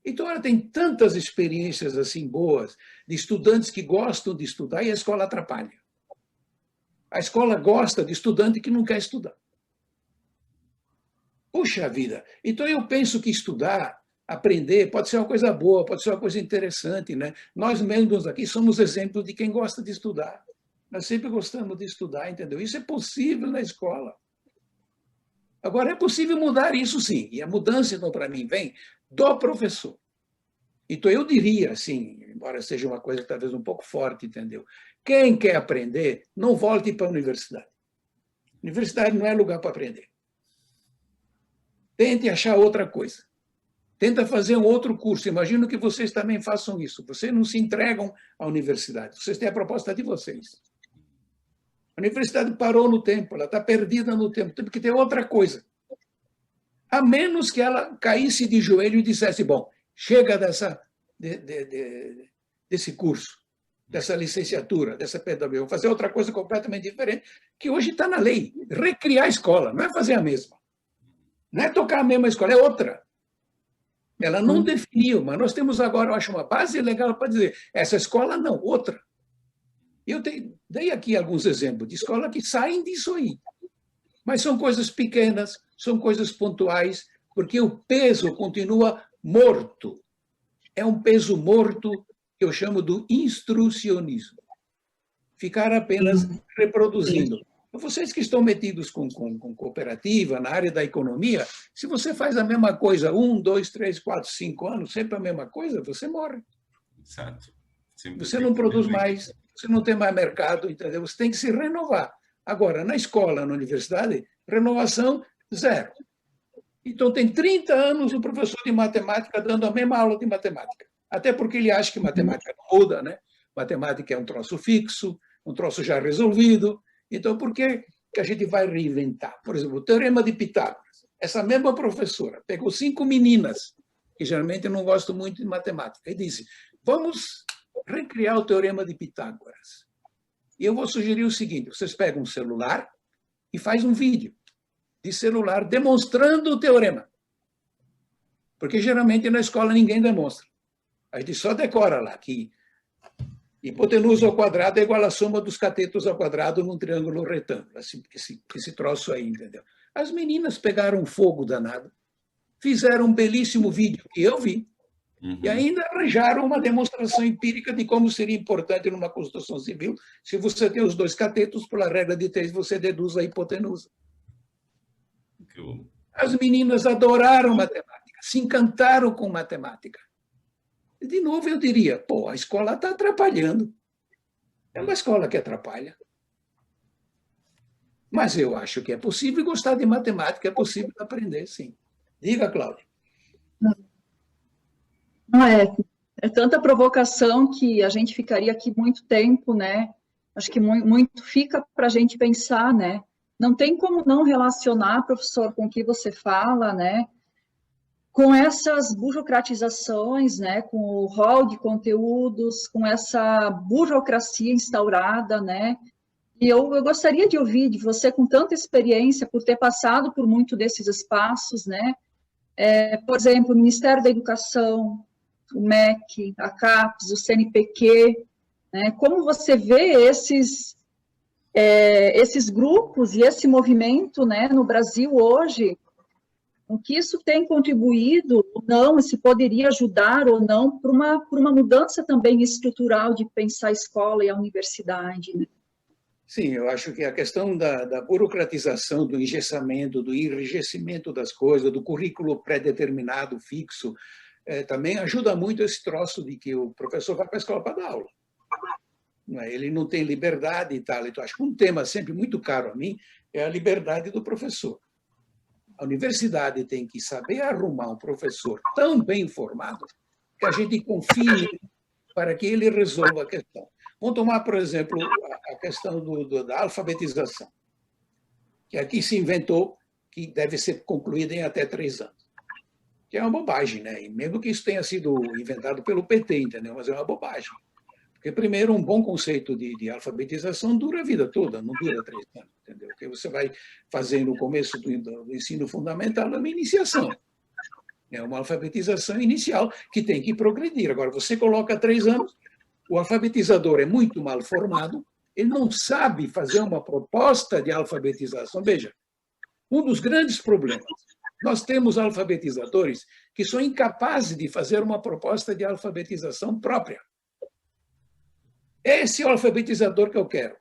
S2: Então, ela tem tantas experiências assim boas de estudantes que gostam de estudar e a escola atrapalha. A escola gosta de estudante que não quer estudar. Puxa vida! Então, eu penso que estudar, aprender, pode ser uma coisa boa, pode ser uma coisa interessante, né? Nós mesmos aqui somos exemplos de quem gosta de estudar. Nós sempre gostamos de estudar, entendeu? Isso é possível na escola. Agora, é possível mudar isso, sim. E a mudança, então, para mim, vem do professor. Então, eu diria, assim, embora seja uma coisa talvez um pouco forte, entendeu? Quem quer aprender, não volte para a universidade. Universidade não é lugar para aprender. Tente achar outra coisa. Tenta fazer um outro curso. Imagino que vocês também façam isso. Vocês não se entregam à universidade. Vocês têm a proposta de vocês. A universidade parou no tempo, ela está perdida no tempo. Tem que ter outra coisa. A menos que ela caísse de joelho e dissesse, bom, chega desse curso, dessa licenciatura, dessa pedagogia. Vou fazer outra coisa completamente diferente, que hoje está na lei. Recriar a escola, não é fazer a mesma. Não é tocar a mesma escola, é outra. Ela não definiu, mas nós temos agora, eu acho, uma base legal para dizer, essa escola não, outra. Eu dei aqui alguns exemplos de escola que saem disso aí. Mas são coisas pequenas, são coisas pontuais, porque o peso continua morto. É um peso morto que eu chamo do instrucionismo. Ficar apenas reproduzindo. Vocês que estão metidos com cooperativa, na área da economia, se você faz a mesma coisa 1, 2, 3, 4, 5 anos, sempre a mesma coisa, você morre.
S1: Exato.
S2: Você não produz mais, você não tem mais mercado, entendeu? Você tem que se renovar. Agora, na escola, na universidade, renovação zero. Então, tem 30 anos o professor de matemática dando a mesma aula de matemática. Até porque ele acha que matemática não muda, né? Matemática é um troço fixo, um troço já resolvido. Então, por que a gente vai reinventar? Por exemplo, o Teorema de Pitágoras. Essa mesma professora pegou 5 meninas, que geralmente não gostam muito de matemática, e disse, vamos recriar o Teorema de Pitágoras. E eu vou sugerir o seguinte, vocês pegam um celular e fazem um vídeo de celular demonstrando o teorema. Porque, geralmente, na escola ninguém demonstra. A gente só decora lá que hipotenusa ao quadrado é igual à soma dos catetos ao quadrado num triângulo retângulo. Assim, esse troço aí, entendeu? As meninas pegaram um fogo danado, fizeram um belíssimo vídeo que eu vi, e ainda arranjaram uma demonstração empírica de como seria importante numa construção civil se você tem os 2 catetos, pela regra de 3, você deduz a hipotenusa. As meninas adoraram matemática, se encantaram com matemática. De novo, eu diria, pô, a escola está atrapalhando. É uma escola que atrapalha. Mas eu acho que é possível gostar de matemática, é possível aprender, sim. Diga, Cláudia.
S3: Não é tanta provocação que a gente ficaria aqui muito tempo, né? Acho que muito fica para a gente pensar, né? Não tem como não relacionar, professor, com o que você fala, né? Com essas burocratizações, né, com o rol de conteúdos, com essa burocracia instaurada, né, E eu gostaria de ouvir de você, com tanta experiência, por ter passado por muito desses espaços, né? Por exemplo, o Ministério da Educação, o MEC, a CAPES, o CNPq, né? Como você vê esses grupos e esse movimento, né, no Brasil hoje, o que isso tem contribuído ou não, se poderia ajudar ou não para uma mudança também estrutural de pensar a escola e a universidade, né?
S2: Sim, eu acho que a questão da burocratização, do engessamento, do enrijecimento das coisas, do currículo pré-determinado, fixo, também ajuda muito esse troço de que o professor vai para a escola para dar aula. Ele não tem liberdade e tal. Então, acho que um tema sempre muito caro a mim é a liberdade do professor. A universidade tem que saber arrumar um professor tão bem formado que a gente confie para que ele resolva a questão. Vamos tomar, por exemplo, a questão da alfabetização, que aqui se inventou que deve ser concluída em até 3 anos. Que é uma bobagem, né? E mesmo que isso tenha sido inventado pelo PT, entendeu? Mas é uma bobagem. Porque, primeiro, um bom conceito de alfabetização dura a vida toda, não dura 3 anos, entendeu? Porque você vai fazer no começo do ensino fundamental uma iniciação. É uma alfabetização inicial que tem que progredir. Agora, você coloca 3 anos, o alfabetizador é muito mal formado, ele não sabe fazer uma proposta de alfabetização. Veja, um dos grandes problemas, nós temos alfabetizadores que são incapazes de fazer uma proposta de alfabetização própria. Esse é o alfabetizador que eu quero.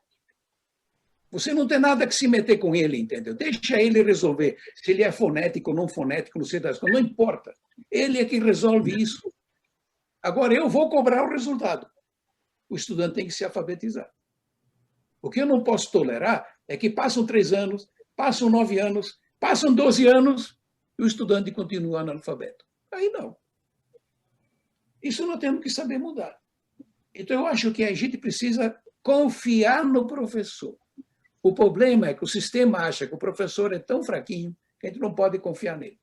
S2: Você não tem nada que se meter com ele, entendeu? Deixa ele resolver se ele é fonético ou não fonético, não sei das coisas, não importa. Ele é que resolve isso. Agora, eu vou cobrar o resultado. O estudante tem que se alfabetizar. O que eu não posso tolerar é que passam 3 anos, passam 9 anos, passam 12 anos e o estudante continua analfabeto. Aí não. Isso nós temos que saber mudar. Então, eu acho que a gente precisa confiar no professor. O problema é que o sistema acha que o professor é tão fraquinho que a gente não pode confiar nele.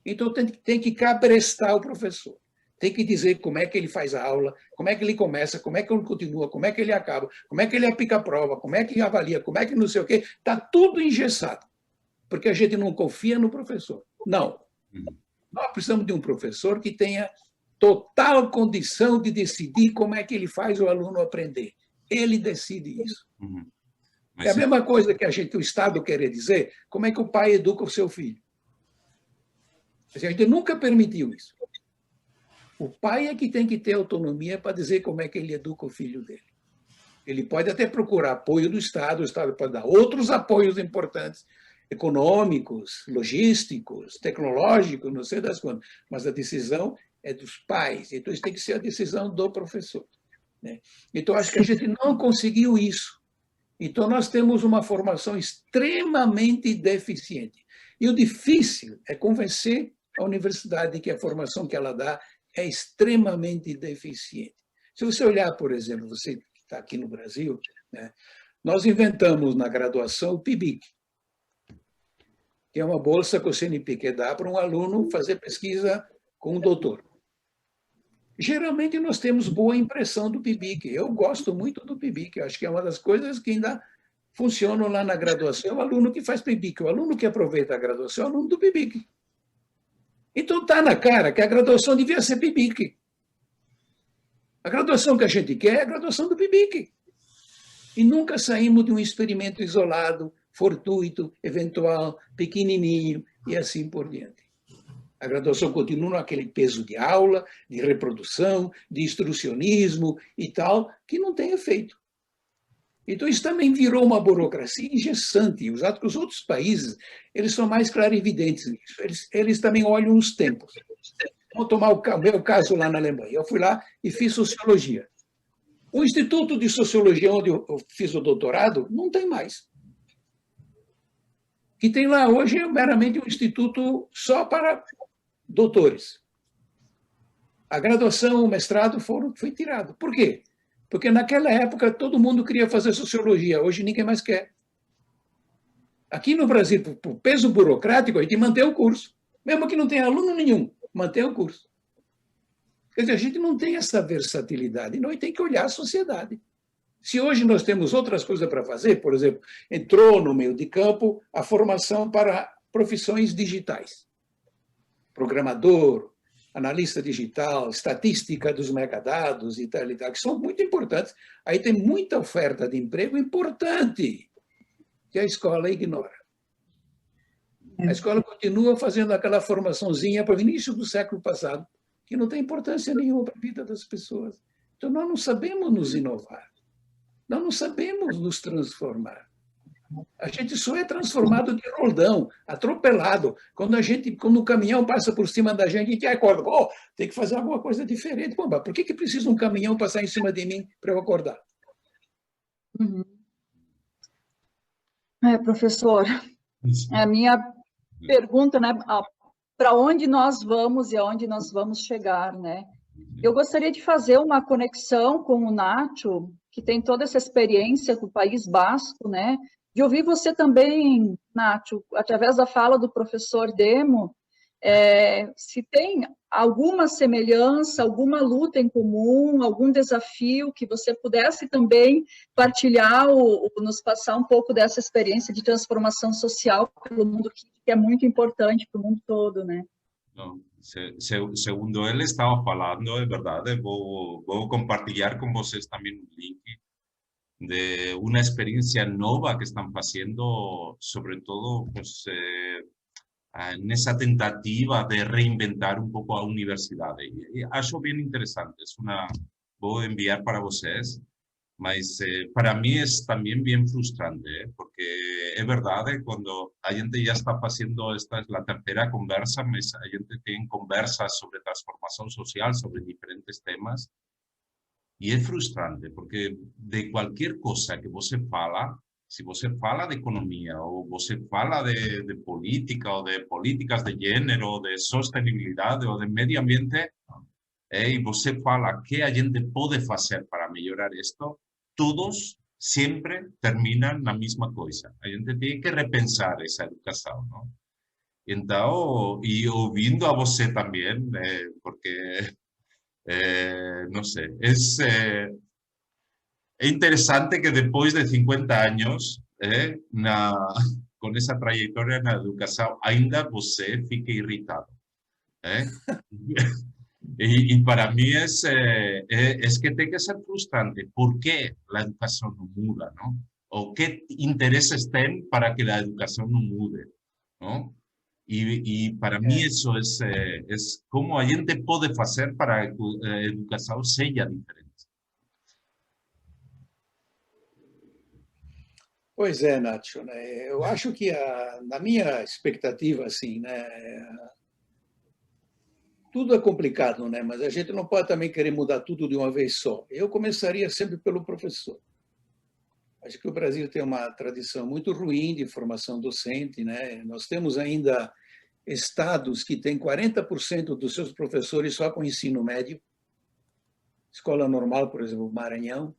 S2: Então, tem que cabrestar o professor. Tem que dizer como é que ele faz a aula, como é que ele começa, como é que ele continua, como é que ele acaba, como é que ele aplica a prova, como é que ele avalia, como é que não sei o quê. Está tudo engessado, porque a gente não confia no professor. Não. Nós precisamos de um professor que tenha total condição de decidir como é que ele faz o aluno aprender. Ele decide isso. É a mesma coisa que o Estado querer dizer como é que o pai educa o seu filho. A gente nunca permitiu isso. O pai é que tem que ter autonomia para dizer como é que ele educa o filho dele. Ele pode até procurar apoio do Estado, o Estado pode dar outros apoios importantes, econômicos, logísticos, tecnológicos, não sei das quantas, mas a decisão é dos pais. Então, isso tem que ser a decisão do professor, né? Então, acho que a gente não conseguiu isso. Então, nós temos uma formação extremamente deficiente. E o difícil é convencer a universidade que a formação que ela dá é extremamente deficiente. Se você olhar, por exemplo, você que está aqui no Brasil, né, nós inventamos na graduação o PIBIC, que é uma bolsa que o CNPq dá para um aluno fazer pesquisa com um doutor. Geralmente, nós temos boa impressão do PIBIC. Eu gosto muito do PIBIC. Eu acho que é uma das coisas que ainda funcionam lá na graduação. É o aluno que faz PIBIC. O aluno que aproveita a graduação é o aluno do PIBIC. Então, está na cara que a graduação devia ser PIBIC. A graduação que a gente quer é a graduação do PIBIC. E nunca saímos de um experimento isolado, fortuito, eventual, pequenininho e assim por diante. A graduação continua naquele peso de aula, de reprodução, de instrucionismo e tal, que não tem efeito. Então, isso também virou uma burocracia engessante. Os outros países, eles são mais clarividentes nisso. Eles também olham os tempos. Vou tomar o meu caso lá na Alemanha. Eu fui lá e fiz sociologia. O Instituto de Sociologia, onde eu fiz o doutorado, não tem mais. O que tem lá hoje é meramente um instituto só para doutores. A graduação, o mestrado foi tirado. Por quê? Porque naquela época todo mundo queria fazer sociologia, hoje ninguém mais quer. Aqui no Brasil, por peso burocrático, a gente mantém o curso. Mesmo que não tenha aluno nenhum, mantém o curso. Quer dizer, a gente não tem essa versatilidade, não, e tem que olhar a sociedade. Se hoje nós temos outras coisas para fazer, por exemplo, entrou no meio de campo a formação para profissões digitais. Programador, analista digital, estatística dos megadados e tal, que são muito importantes. Aí tem muita oferta de emprego importante que a escola ignora. A escola continua fazendo aquela formaçãozinha para o início do século passado, que não tem importância nenhuma para a vida das pessoas. Então, nós não sabemos nos inovar. Nós não sabemos nos transformar. A gente só é transformado de roldão, atropelado. Quando o caminhão passa por cima da gente, a gente acorda. Oh, tem que fazer alguma coisa diferente. Pô, por que precisa um caminhão passar em cima de mim para eu acordar?
S3: Uhum. Professor, a minha pergunta, né, para onde nós vamos e aonde nós vamos chegar, né? Eu gostaria de fazer uma conexão com o Nacho, que tem toda essa experiência com o País Basco, né? De ouvir você também, Nacho, através da fala do professor Demo, se tem alguma semelhança, alguma luta em comum, algum desafio que você pudesse também partilhar ou nos passar um pouco dessa experiência de transformação social pelo mundo, que é muito importante para o mundo todo, né?
S1: No, segundo ele estava falando, é verdade, vou compartilhar com vocês também um link de una experiencia nueva que están haciendo, sobre todo pues, en esa tentativa de reinventar un poco a universidad. Y acho bien interesante, voy a enviar para vocês, mas para mí es también bien frustrante, porque es verdad, cuando la gente ya está haciendo, esta es la tercera conversa, mas la gente tiene conversas sobre transformación social, sobre diferentes temas, e é frustrante, porque de qualquer coisa que você fala, se você fala de economia, ou você fala de política, ou de políticas de gênero, ou de sustentabilidade, ou de meio ambiente, e você fala que a gente pode fazer para melhorar isto, todos sempre terminam na mesma coisa. A gente tem que repensar essa educação, não? Então, e ouvindo a você também, porque... no sé, es interesante que después de 50 años, con esa trayectoria en la educación, ainda você fique irritado. Y para mí es que tiene que ser frustrante. ¿Por qué la educación no muda? ¿No? ¿O qué intereses tienen para que la educación no mude? ¿No? Y para mí eso es como a gente pode fazer para que a educação seja diferente.
S2: Pois é, Nacho, né? Eu acho que, na minha expectativa, assim, né, tudo é complicado, né? Mas a gente não pode também querer mudar tudo de uma vez só. Eu começaria sempre pelo professor. Acho que o Brasil tem uma tradição muito ruim de formação docente, né? Nós temos ainda estados que têm 40% dos seus professores só com ensino médio, escola normal, por exemplo, Maranhão.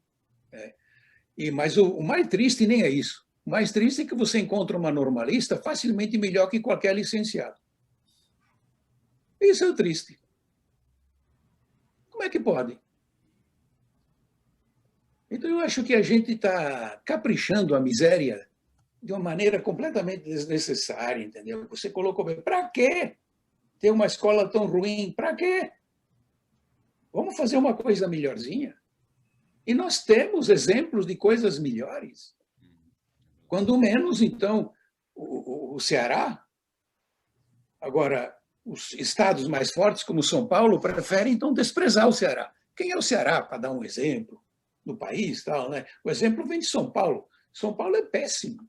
S2: Mas o mais triste nem é isso. O mais triste é que você encontra uma normalista facilmente melhor que qualquer licenciado. Isso é o triste. Como é que pode? Então, eu acho que a gente está caprichando a miséria de uma maneira completamente desnecessária, entendeu? Você colocou bem. Para quê ter uma escola tão ruim? Para quê? Vamos fazer uma coisa melhorzinha. E nós temos exemplos de coisas melhores. Quando menos, então, o Ceará. Agora, os estados mais fortes, como São Paulo, preferem, então, desprezar o Ceará. Quem é o Ceará, para dar um exemplo do país? Tal, né? O exemplo vem de São Paulo. São Paulo é péssimo.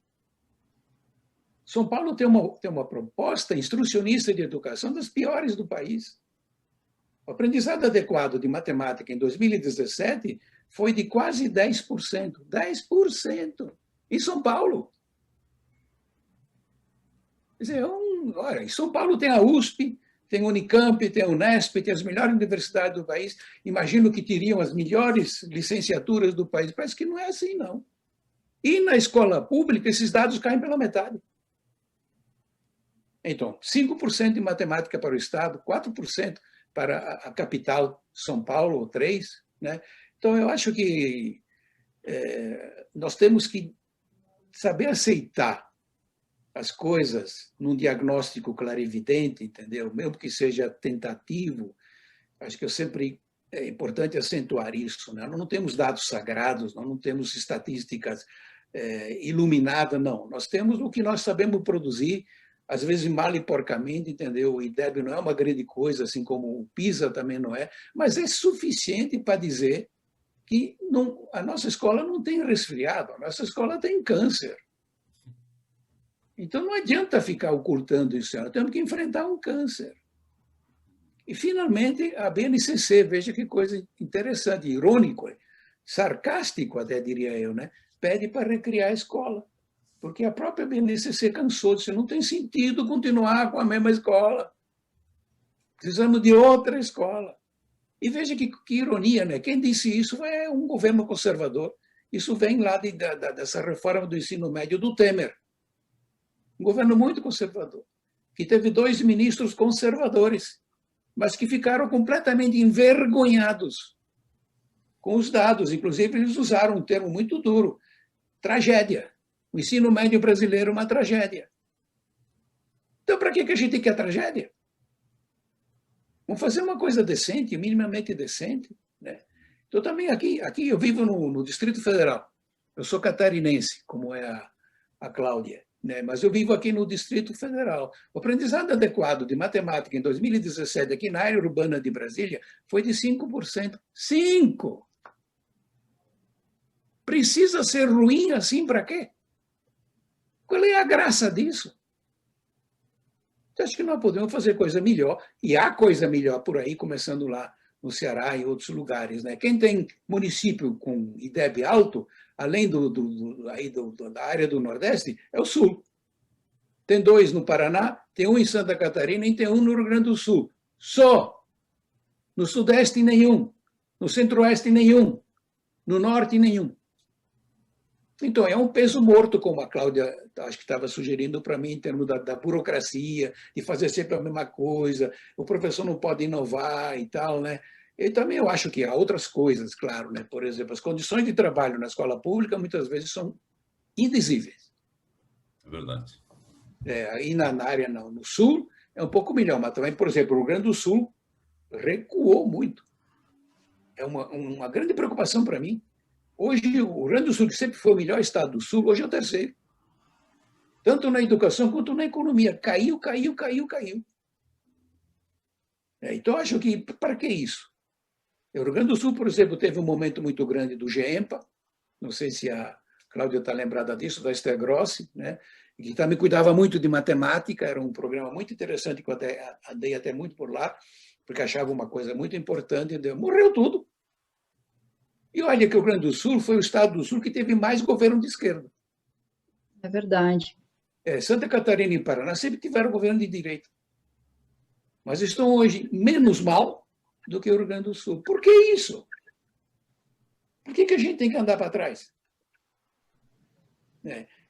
S2: São Paulo tem uma proposta instrucionista de educação das piores do país. O aprendizado adequado de matemática em 2017 foi de quase 10%. 10% em São Paulo. Quer dizer, olha, em São Paulo tem a USP, tem a Unicamp, tem a Unesp, tem as melhores universidades do país. Imagino que teriam as melhores licenciaturas do país. Parece que não é assim, não. E na escola pública, esses dados caem pela metade. Então, 5% de matemática para o Estado, 4% para a capital, São Paulo, 3%. Né? Então, eu acho que nós temos que saber aceitar as coisas num diagnóstico clarividente, entendeu? Mesmo que seja tentativo, acho que é importante acentuar isso, né? Nós não temos dados sagrados, nós não temos estatísticas iluminadas, não. Nós temos o que nós sabemos produzir, às vezes mal e porcamente, entendeu? O IDEB não é uma grande coisa, assim como o PISA também não é, mas é suficiente para dizer que a nossa escola não tem resfriado, a nossa escola tem câncer. Então, não adianta ficar ocultando isso, nós temos que enfrentar um câncer. E, finalmente, a BNCC, veja que coisa interessante, irônico, sarcástico até diria eu, né? Pede para recriar a escola, porque a própria BNCC cansou, disse, não tem sentido continuar com a mesma escola, precisamos de outra escola. E veja que ironia, né? Quem disse isso é um governo conservador, isso vem lá dessa reforma do ensino médio do Temer, um governo muito conservador, que teve 2 ministros conservadores, mas que ficaram completamente envergonhados com os dados. Inclusive, eles usaram um termo muito duro, tragédia. O ensino médio brasileiro é uma tragédia. Então, para que a gente quer tragédia? Vamos fazer uma coisa decente, minimamente decente, né? Então, também aqui eu vivo no Distrito Federal. Eu sou catarinense, como é a Cláudia, né? Mas eu vivo aqui no Distrito Federal. O aprendizado adequado de matemática em 2017, aqui na área urbana de Brasília, foi de 5%. 5%! Precisa ser ruim assim para quê? Qual é a graça disso? Eu acho que nós podemos fazer coisa melhor, e há coisa melhor por aí, começando lá no Ceará e outros lugares, né? Quem tem município com IDEB alto, além da área do Nordeste, é o Sul. Tem 2 no Paraná, tem 1 em Santa Catarina e tem 1 no Rio Grande do Sul. Só. No Sudeste, nenhum. No Centro-Oeste, nenhum. No Norte, nenhum. Então, é um peso morto, como a Cláudia acho que estava sugerindo para mim, em termos da burocracia, de fazer sempre a mesma coisa, o professor não pode inovar e tal, né? E também eu acho que há outras coisas, claro, né? Por exemplo, as condições de trabalho na escola pública muitas vezes são indizíveis.
S1: É verdade.
S2: Aí na área no Sul é um pouco melhor, mas também, por exemplo, o Rio Grande do Sul recuou muito. É uma grande preocupação para mim. Hoje, o Rio Grande do Sul, que sempre foi o melhor estado do Sul, hoje é o 3º. Tanto na educação quanto na economia. Caiu. Então, acho que, para que isso? O Rio Grande do Sul, por exemplo, teve um momento muito grande do GEMPA, não sei se a Cláudia está lembrada disso, da Esther Grossi, né? Que também cuidava muito de matemática, era um programa muito interessante, que eu andei até muito por lá, porque achava uma coisa muito importante, morreu tudo. E olha que o Rio Grande do Sul foi o estado do Sul que teve mais governo de esquerda.
S3: É verdade.
S2: Santa Catarina e Paraná sempre tiveram governo de direita. Mas estão hoje menos mal do que o Rio Grande do Sul. Por que isso? Por que a gente tem que andar para trás?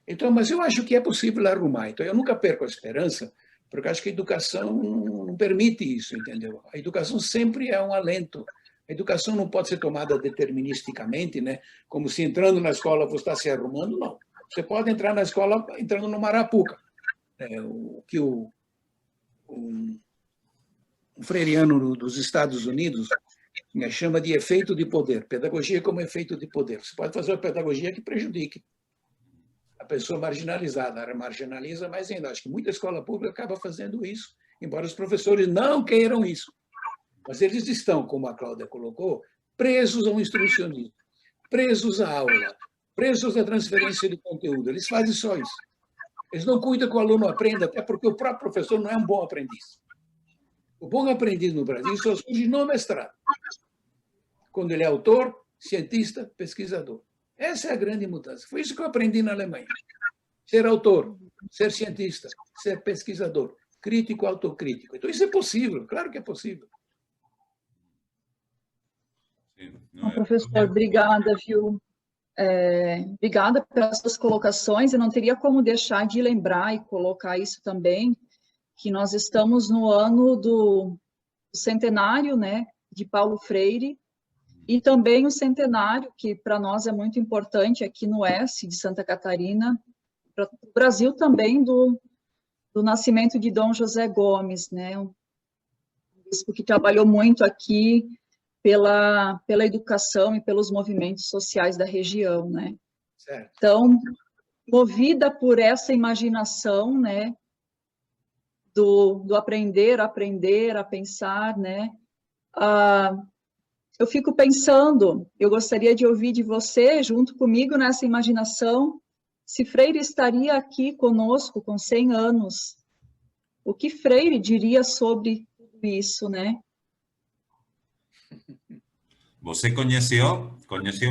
S2: Então, mas eu acho que é possível arrumar. Então, eu nunca perco a esperança, porque acho que a educação não permite isso, entendeu? A educação sempre é um alento. A educação não pode ser tomada deterministicamente, né? Como se entrando na escola você está se arrumando, não. Você pode entrar na escola entrando no Marapuca. O que um freiriano dos Estados Unidos chama de efeito de poder. Pedagogia como efeito de poder. Você pode fazer uma pedagogia que prejudique a pessoa marginalizada. Ela marginaliza, mas ainda acho que muita escola pública acaba fazendo isso, embora os professores não queiram isso. Mas eles estão, como a Cláudia colocou, presos ao instrucionismo, presos à aula, presos à transferência de conteúdo. Eles fazem só isso. Eles não cuidam que o aluno aprenda, até porque o próprio professor não é um bom aprendiz. O bom aprendiz no Brasil só surge no mestrado, quando ele é autor, cientista, pesquisador. Essa é a grande mudança. Foi isso que eu aprendi na Alemanha. Ser autor, ser cientista, ser pesquisador, crítico, autocrítico. Então, isso é possível, claro que é possível.
S3: Professor, obrigada, viu? Obrigada pelas suas colocações. Eu não teria como deixar de lembrar e colocar isso também, que nós estamos no ano do centenário, né, de Paulo Freire, E também o centenário, que para nós é muito importante aqui no oeste de Santa Catarina, para o Brasil também, do nascimento de Dom José Gomes, né? Um bispo que trabalhou muito aqui pela educação e pelos movimentos sociais da região, né?
S2: Certo.
S3: Então, movida por essa imaginação, né? Do aprender, a pensar, né? Eu fico pensando, eu gostaria de ouvir de você, junto comigo nessa imaginação, se Freire estaria aqui conosco com 100 anos, o que Freire diria sobre tudo isso, né?
S1: Você conheceu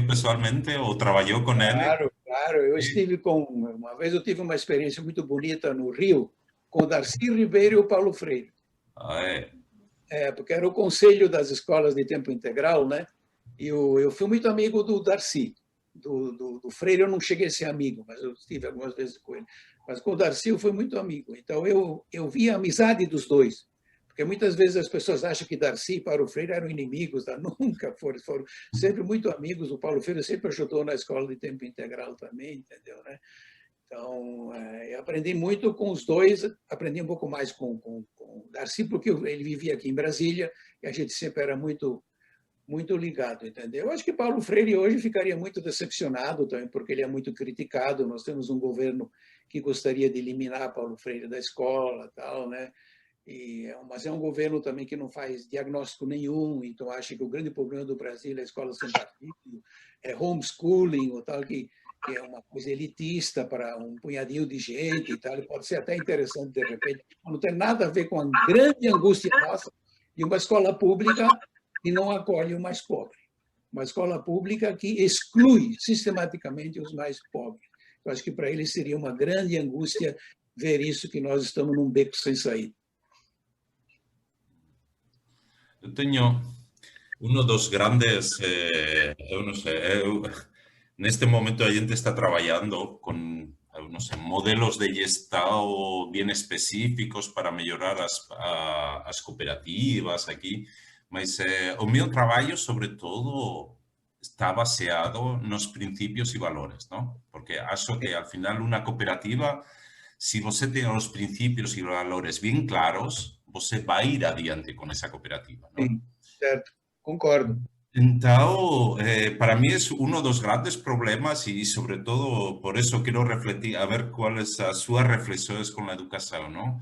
S1: pessoalmente ou trabalhou com ele?
S2: Claro, claro. Uma vez eu tive uma experiência muito bonita no Rio, com Darcy Ribeiro e o Paulo Freire.
S1: Ah, é.
S2: Porque era o conselho das escolas de tempo integral, né? E eu fui muito amigo do Darcy. Do Freire eu não cheguei a ser amigo, mas eu estive algumas vezes com ele. Mas com o Darcy eu fui muito amigo. Então eu vi a amizade dos dois. Porque muitas vezes as pessoas acham que Darcy e Paulo Freire eram inimigos, tá? Nunca foram sempre muito amigos. O Paulo Freire sempre ajudou na escola de tempo integral também, entendeu, né? Então, eu aprendi muito com os dois, aprendi um pouco mais com o Darcy, porque ele vivia aqui em Brasília e a gente sempre era muito ligado, entendeu? Eu acho que Paulo Freire hoje ficaria muito decepcionado também, porque ele é muito criticado. Nós temos um governo que gostaria de eliminar Paulo Freire da escola, tal, né? Mas é um governo também que não faz diagnóstico nenhum, então acho que o grande problema do Brasil é a escola sem partido, é homeschooling, ou tal, que é uma coisa elitista para um punhadinho de gente e tal, e pode ser até interessante de repente, não tem nada a ver com a grande angústia nossa de uma escola pública que não acolhe o mais pobre, uma escola pública que exclui sistematicamente os mais pobres. Eu acho que para eles seria uma grande angústia ver isso, que nós estamos num beco sem saída.
S1: Eu tenho dos grandes, neste momento a gente está trabalhando com, modelos de gestão bem específicos para melhorar as cooperativas aqui, mas o meu trabalho, sobretudo, está baseado nos princípios e valores, não? Porque acho que, al final, uma cooperativa, se você tem os princípios e valores bem claros, você vai ir adiante com essa cooperativa, não?
S2: Sim, certo, concordo.
S1: Então, para mí es uno de los grandes problemas y sobre todo por eso quiero refletir, a ver cuáles son sus reflexiones con la educación, ¿no?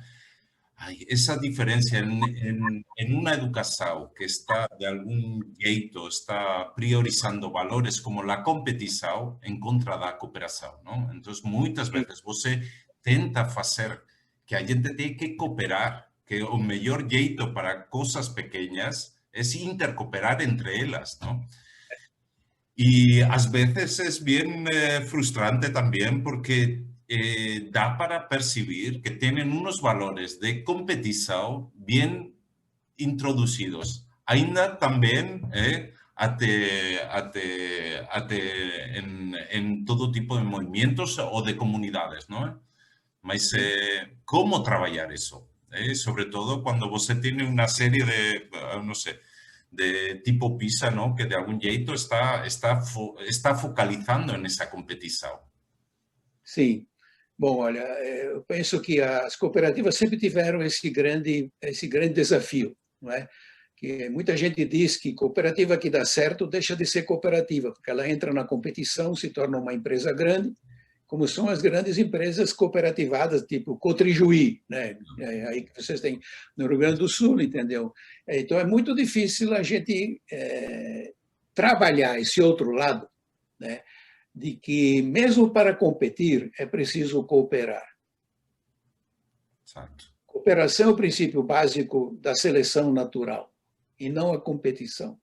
S1: Hay esa diferencia en una educación que está de algún jeito, está priorizando valores como la competición en contra de la cooperación, ¿no? Entonces, muchas veces você tenta hacer que a gente tenga que cooperar, que el mejor jeito para cosas pequeñas es intercooperar entre ellas, ¿no? Y a veces es bien frustrante también porque da para percibir que tienen unos valores de competición bien introducidos. Ainda también en todo tipo de movimientos o de comunidades, ¿no? Mas ¿cómo trabajar eso? Sobre todo cuando você tiene una serie de, no sé, de tipo PISA, ¿no? Que de algún jeito está focalizando nessa competição.
S2: Sim. Bom, olha, eu penso que as cooperativas sempre tiveram esse grande desafio, não é? Que muita gente diz que cooperativa que dá certo deixa de ser cooperativa, porque ela entra na competição, se torna uma empresa grande, como são as grandes empresas cooperativadas, tipo Cotrijuí, né? Aí que vocês têm no Rio Grande do Sul, entendeu? Então, é muito difícil a gente trabalhar esse outro lado, né? De que, mesmo para competir, é preciso cooperar.
S1: Exato.
S2: Cooperação é o princípio básico da seleção natural, e não a competição.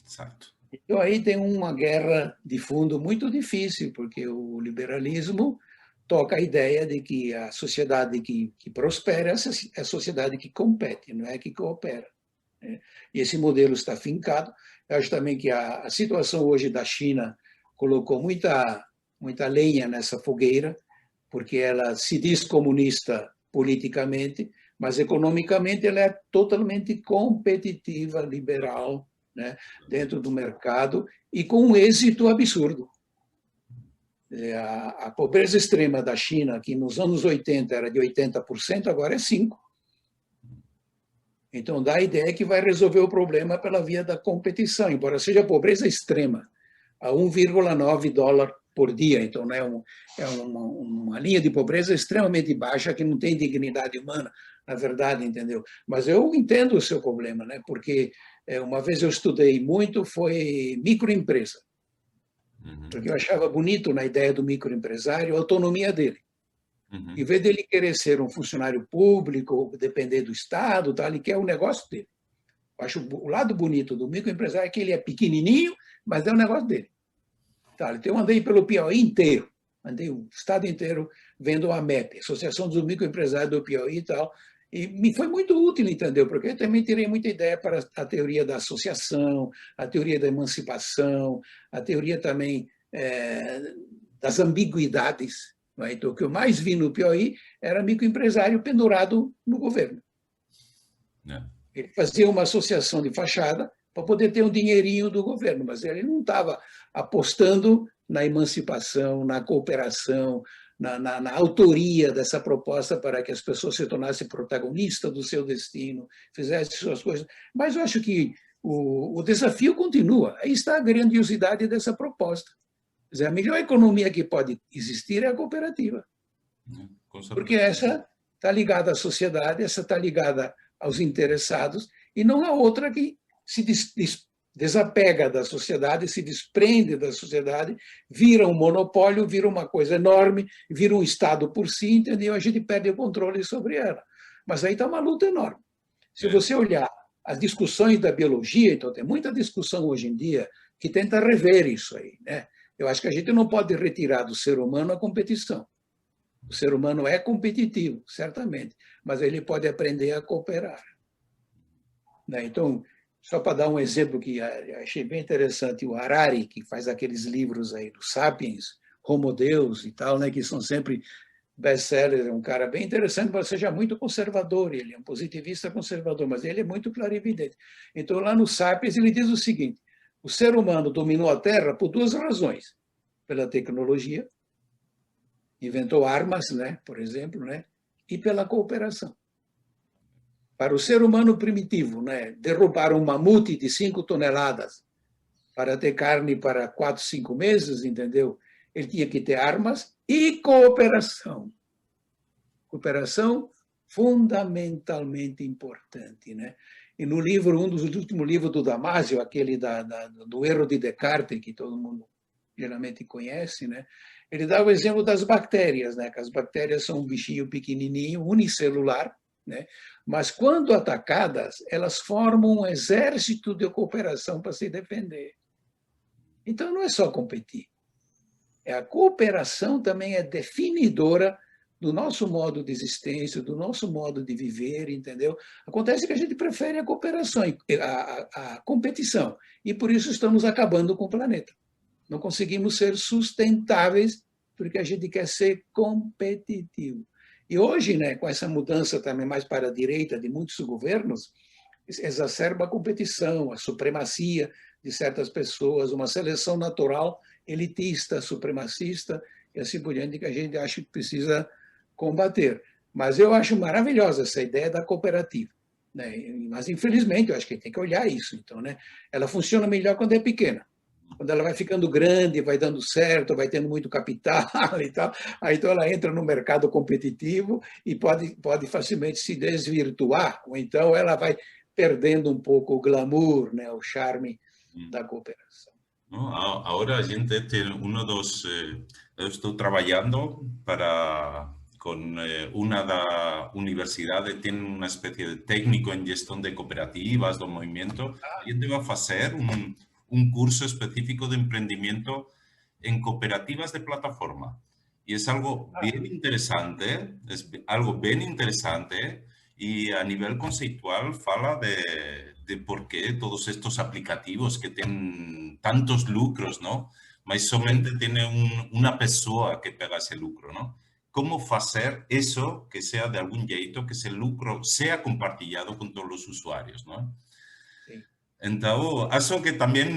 S1: Exato.
S2: Então, aí tem uma guerra de fundo muito difícil, porque o liberalismo toca a ideia de que a sociedade que prospera é a sociedade que compete, não é que coopera. E esse modelo está fincado. Eu acho também que a situação hoje da China colocou muita lenha nessa fogueira, porque ela se diz comunista politicamente, mas economicamente ela é totalmente competitiva, liberal, né, dentro do mercado e com um êxito absurdo. A pobreza extrema da China, que nos anos 80 era de 80%, agora é 5%. Então, dá a ideia que vai resolver o problema pela via da competição, embora seja pobreza extrema, a 1,9 dólar por dia. Então, né, uma linha de pobreza extremamente baixa, que não tem dignidade humana, na verdade, entendeu? Mas eu entendo o seu problema, né? Porque uma vez eu estudei muito, foi microempresa. Porque eu achava bonito na ideia do microempresário a autonomia dele. Em vez dele querer ser um funcionário público, depender do Estado, tá, ele quer o negócio dele. Eu acho o lado bonito do microempresário é que ele é pequenininho, mas é o negócio dele. Tá, então eu andei pelo Piauí inteiro, andei o estado inteiro vendo a AMEP, Associação dos Microempresários do Piauí e tal, e me foi muito útil, entendeu? Porque eu também tirei muita ideia para a teoria da associação, a teoria da emancipação, a teoria também das ambiguidades. Não é? Então, o que eu mais vi no Piauí era microempresário pendurado no governo. Ele fazia uma associação de fachada para poder ter um dinheirinho do governo, mas ele não estava apostando na emancipação, na cooperação, na autoria dessa proposta para que as pessoas se tornassem protagonistas do seu destino, fizessem suas coisas. Mas eu acho que o desafio continua. Aí está a grandiosidade dessa proposta. Quer dizer, a melhor economia que pode existir é a cooperativa. Porque essa está ligada à sociedade, essa está ligada aos interessados, e não há outra que se desapega da sociedade, se desprende da sociedade, vira um monopólio, vira uma coisa enorme, vira um Estado por si, entendeu? A gente perde o controle sobre ela. Mas aí está uma luta enorme. Se você olhar as discussões da biologia, então tem muita discussão hoje em dia que tenta rever isso aí, né? Eu acho que a gente não pode retirar do ser humano a competição. O ser humano é competitivo, certamente, mas ele pode aprender a cooperar. Então, só para dar um exemplo que achei bem interessante, o Harari, que faz aqueles livros aí do Sapiens, Homo Deus e tal, né, que são sempre best-sellers, é um cara bem interessante, mas seja muito conservador, ele é um positivista conservador, mas ele é muito clarividente. Então, lá no Sapiens, ele diz o seguinte: o ser humano dominou a Terra por duas razões. Pela tecnologia, inventou armas, né, por exemplo, né, e pela cooperação. Para o ser humano primitivo, né, derrubar um mamute de 5 toneladas para ter carne para 4, 5 meses, entendeu? Ele tinha que ter armas e cooperação. Cooperação fundamentalmente importante, né? E no livro, um dos últimos livros do Damasio, aquele do erro de Descartes, que todo mundo geralmente conhece, né? Ele dá o exemplo das bactérias, né? Que as bactérias são um bichinho pequenininho, unicelular, né? Mas quando atacadas, elas formam um exército de cooperação para se defender. Então não é só competir. A cooperação também é definidora do nosso modo de existência, do nosso modo de viver, entendeu? Acontece que a gente prefere a cooperação, a competição, e por isso estamos acabando com o planeta. Não conseguimos ser sustentáveis porque a gente quer ser competitivo. E hoje, né, com essa mudança também mais para a direita de muitos governos, exacerba a competição, a supremacia de certas pessoas, uma seleção natural elitista, supremacista e assim por diante, que a gente acha que precisa combater. Mas eu acho maravilhosa essa ideia da cooperativa, né? Mas, infelizmente, eu acho que tem que olhar isso. Então, né, ela funciona melhor quando é pequena. Quando ela vai ficando grande, vai dando certo, vai tendo muito capital e tal, aí então ela entra no mercado competitivo e pode facilmente se desvirtuar, ou então ela vai perdendo um pouco o glamour, né, o charme da cooperação.
S1: No, ahora a gente tem eu estou trabalhando con una da universidade, tem uma espécie de técnico em gestão de cooperativas, do movimento. A gente vai fazer un curso específico de emprendimiento en cooperativas de plataforma. Y es algo bien interesante, y a nivel conceptual fala de por qué todos estos aplicativos que tienen tantos lucros, ¿no? Mas somente tiene una persona que pega ese lucro, ¿no? ¿Cómo hacer eso que sea de algún jeito, que ese lucro sea compartilhado con todos los usuarios, ¿no?
S2: Sí.
S1: Então, acho que também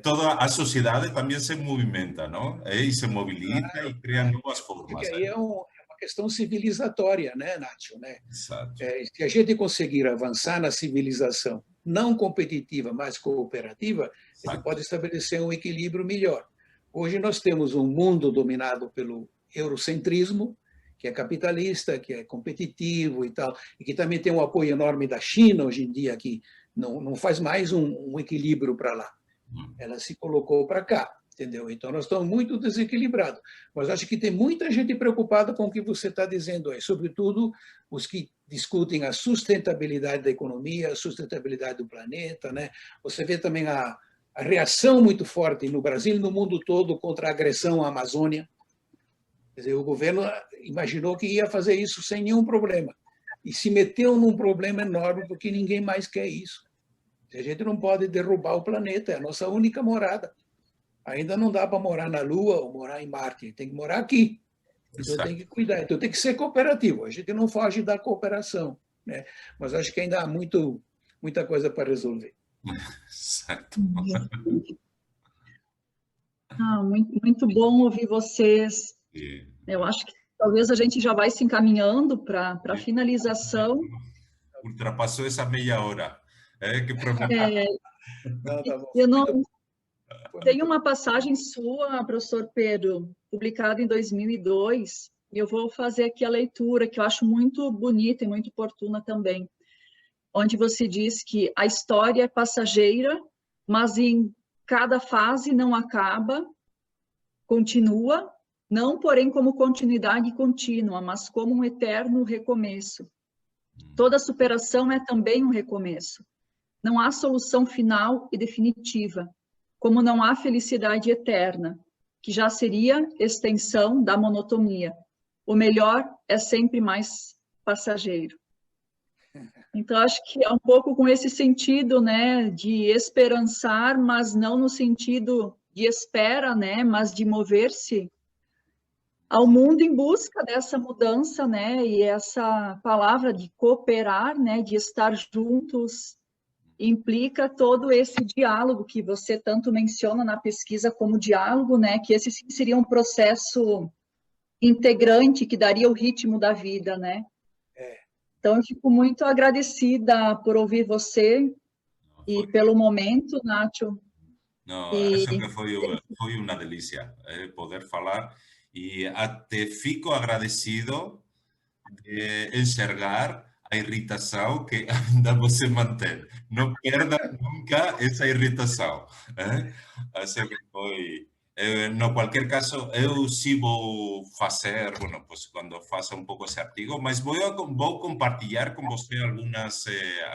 S1: toda a sociedade também se movimenta, não? E se mobiliza e cria novas
S2: Porque
S1: formas.
S2: aí é uma questão civilizatória, né, Nátio? Né?
S1: Exato.
S2: Se a gente conseguir avançar na civilização não competitiva, mas cooperativa, a gente pode estabelecer um equilíbrio melhor. Hoje nós temos um mundo dominado pelo eurocentrismo, que é capitalista, que é competitivo e tal, e que também tem um apoio enorme da China hoje em dia, que não faz mais um equilíbrio para lá. Ela se colocou para cá, entendeu? Então nós estamos muito desequilibrados. Mas acho que tem muita gente preocupada com o que você está dizendo aí, sobretudo os que discutem a sustentabilidade da economia, a sustentabilidade do planeta, né? Você vê também a reação muito forte no Brasil e no mundo todo contra a agressão à Amazônia. Quer dizer, o governo imaginou que ia fazer isso sem nenhum problema e se meteu num problema enorme porque ninguém mais quer isso. A gente não pode derrubar o planeta, é a nossa única morada. Ainda não dá para morar na Lua ou morar em Marte, tem que morar aqui. Então tem que cuidar, então tem que ser cooperativo. A gente não foge da cooperação, né? Mas acho que ainda há muita coisa para resolver.
S1: Certo.
S3: Muito bom ouvir vocês. Eu acho que talvez a gente já vai se encaminhando para a finalização.
S1: Ultrapassou essa meia hora. Que problema.
S2: Não, tá bom.
S3: Eu não... Tem uma passagem sua, professor Pedro, publicada em 2002, e eu vou fazer aqui a leitura, que eu acho muito bonita e muito oportuna também, onde você diz que a história é passageira, mas em cada fase não acaba, continua, não, porém, como continuidade contínua, mas como um eterno recomeço. Toda superação é também um recomeço. Não há solução final e definitiva, como não há felicidade eterna, que já seria extensão da monotonia. O melhor é sempre mais passageiro. Então, acho que é um pouco com esse sentido, né, de esperançar, mas não no sentido de espera, né, mas de mover-se ao mundo em busca dessa mudança, né, e essa palavra de cooperar, né, de estar juntos, implica todo esse diálogo que você tanto menciona na pesquisa como diálogo, né, que esse seria um processo integrante que daria o ritmo da vida, né. Então, eu fico muito agradecida por ouvir você e pelo momento, Nátio.
S1: Não, acho que foi uma delícia poder falar e até fico agradecido de enxergar a irritação que ainda você mantém. Não perda nunca essa irritação. Acho que foi... no qualquer caso, eu sim vou fazer, bueno, pues quando faça um pouco esse artigo, mas vou compartilhar com você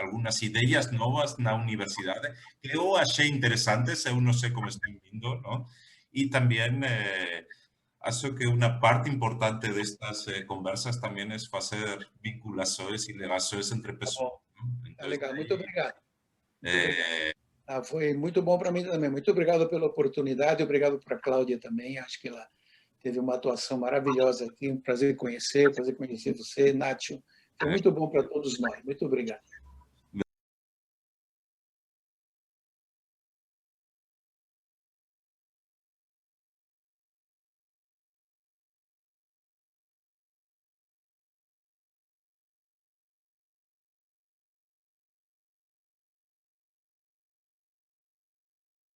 S1: algumas ideias novas na universidade que eu achei interessantes, eu não sei como estão vindo, não? E também acho que uma parte importante destas conversas também é fazer vinculações e ligações entre pessoas.
S2: Tá legal, muito obrigado. Foi muito bom para mim também. Muito obrigado pela oportunidade, obrigado para a Cláudia também. Acho que ela teve uma atuação maravilhosa aqui. Um prazer conhecer você, Nátio. Foi muito bom para todos nós. Muito obrigado.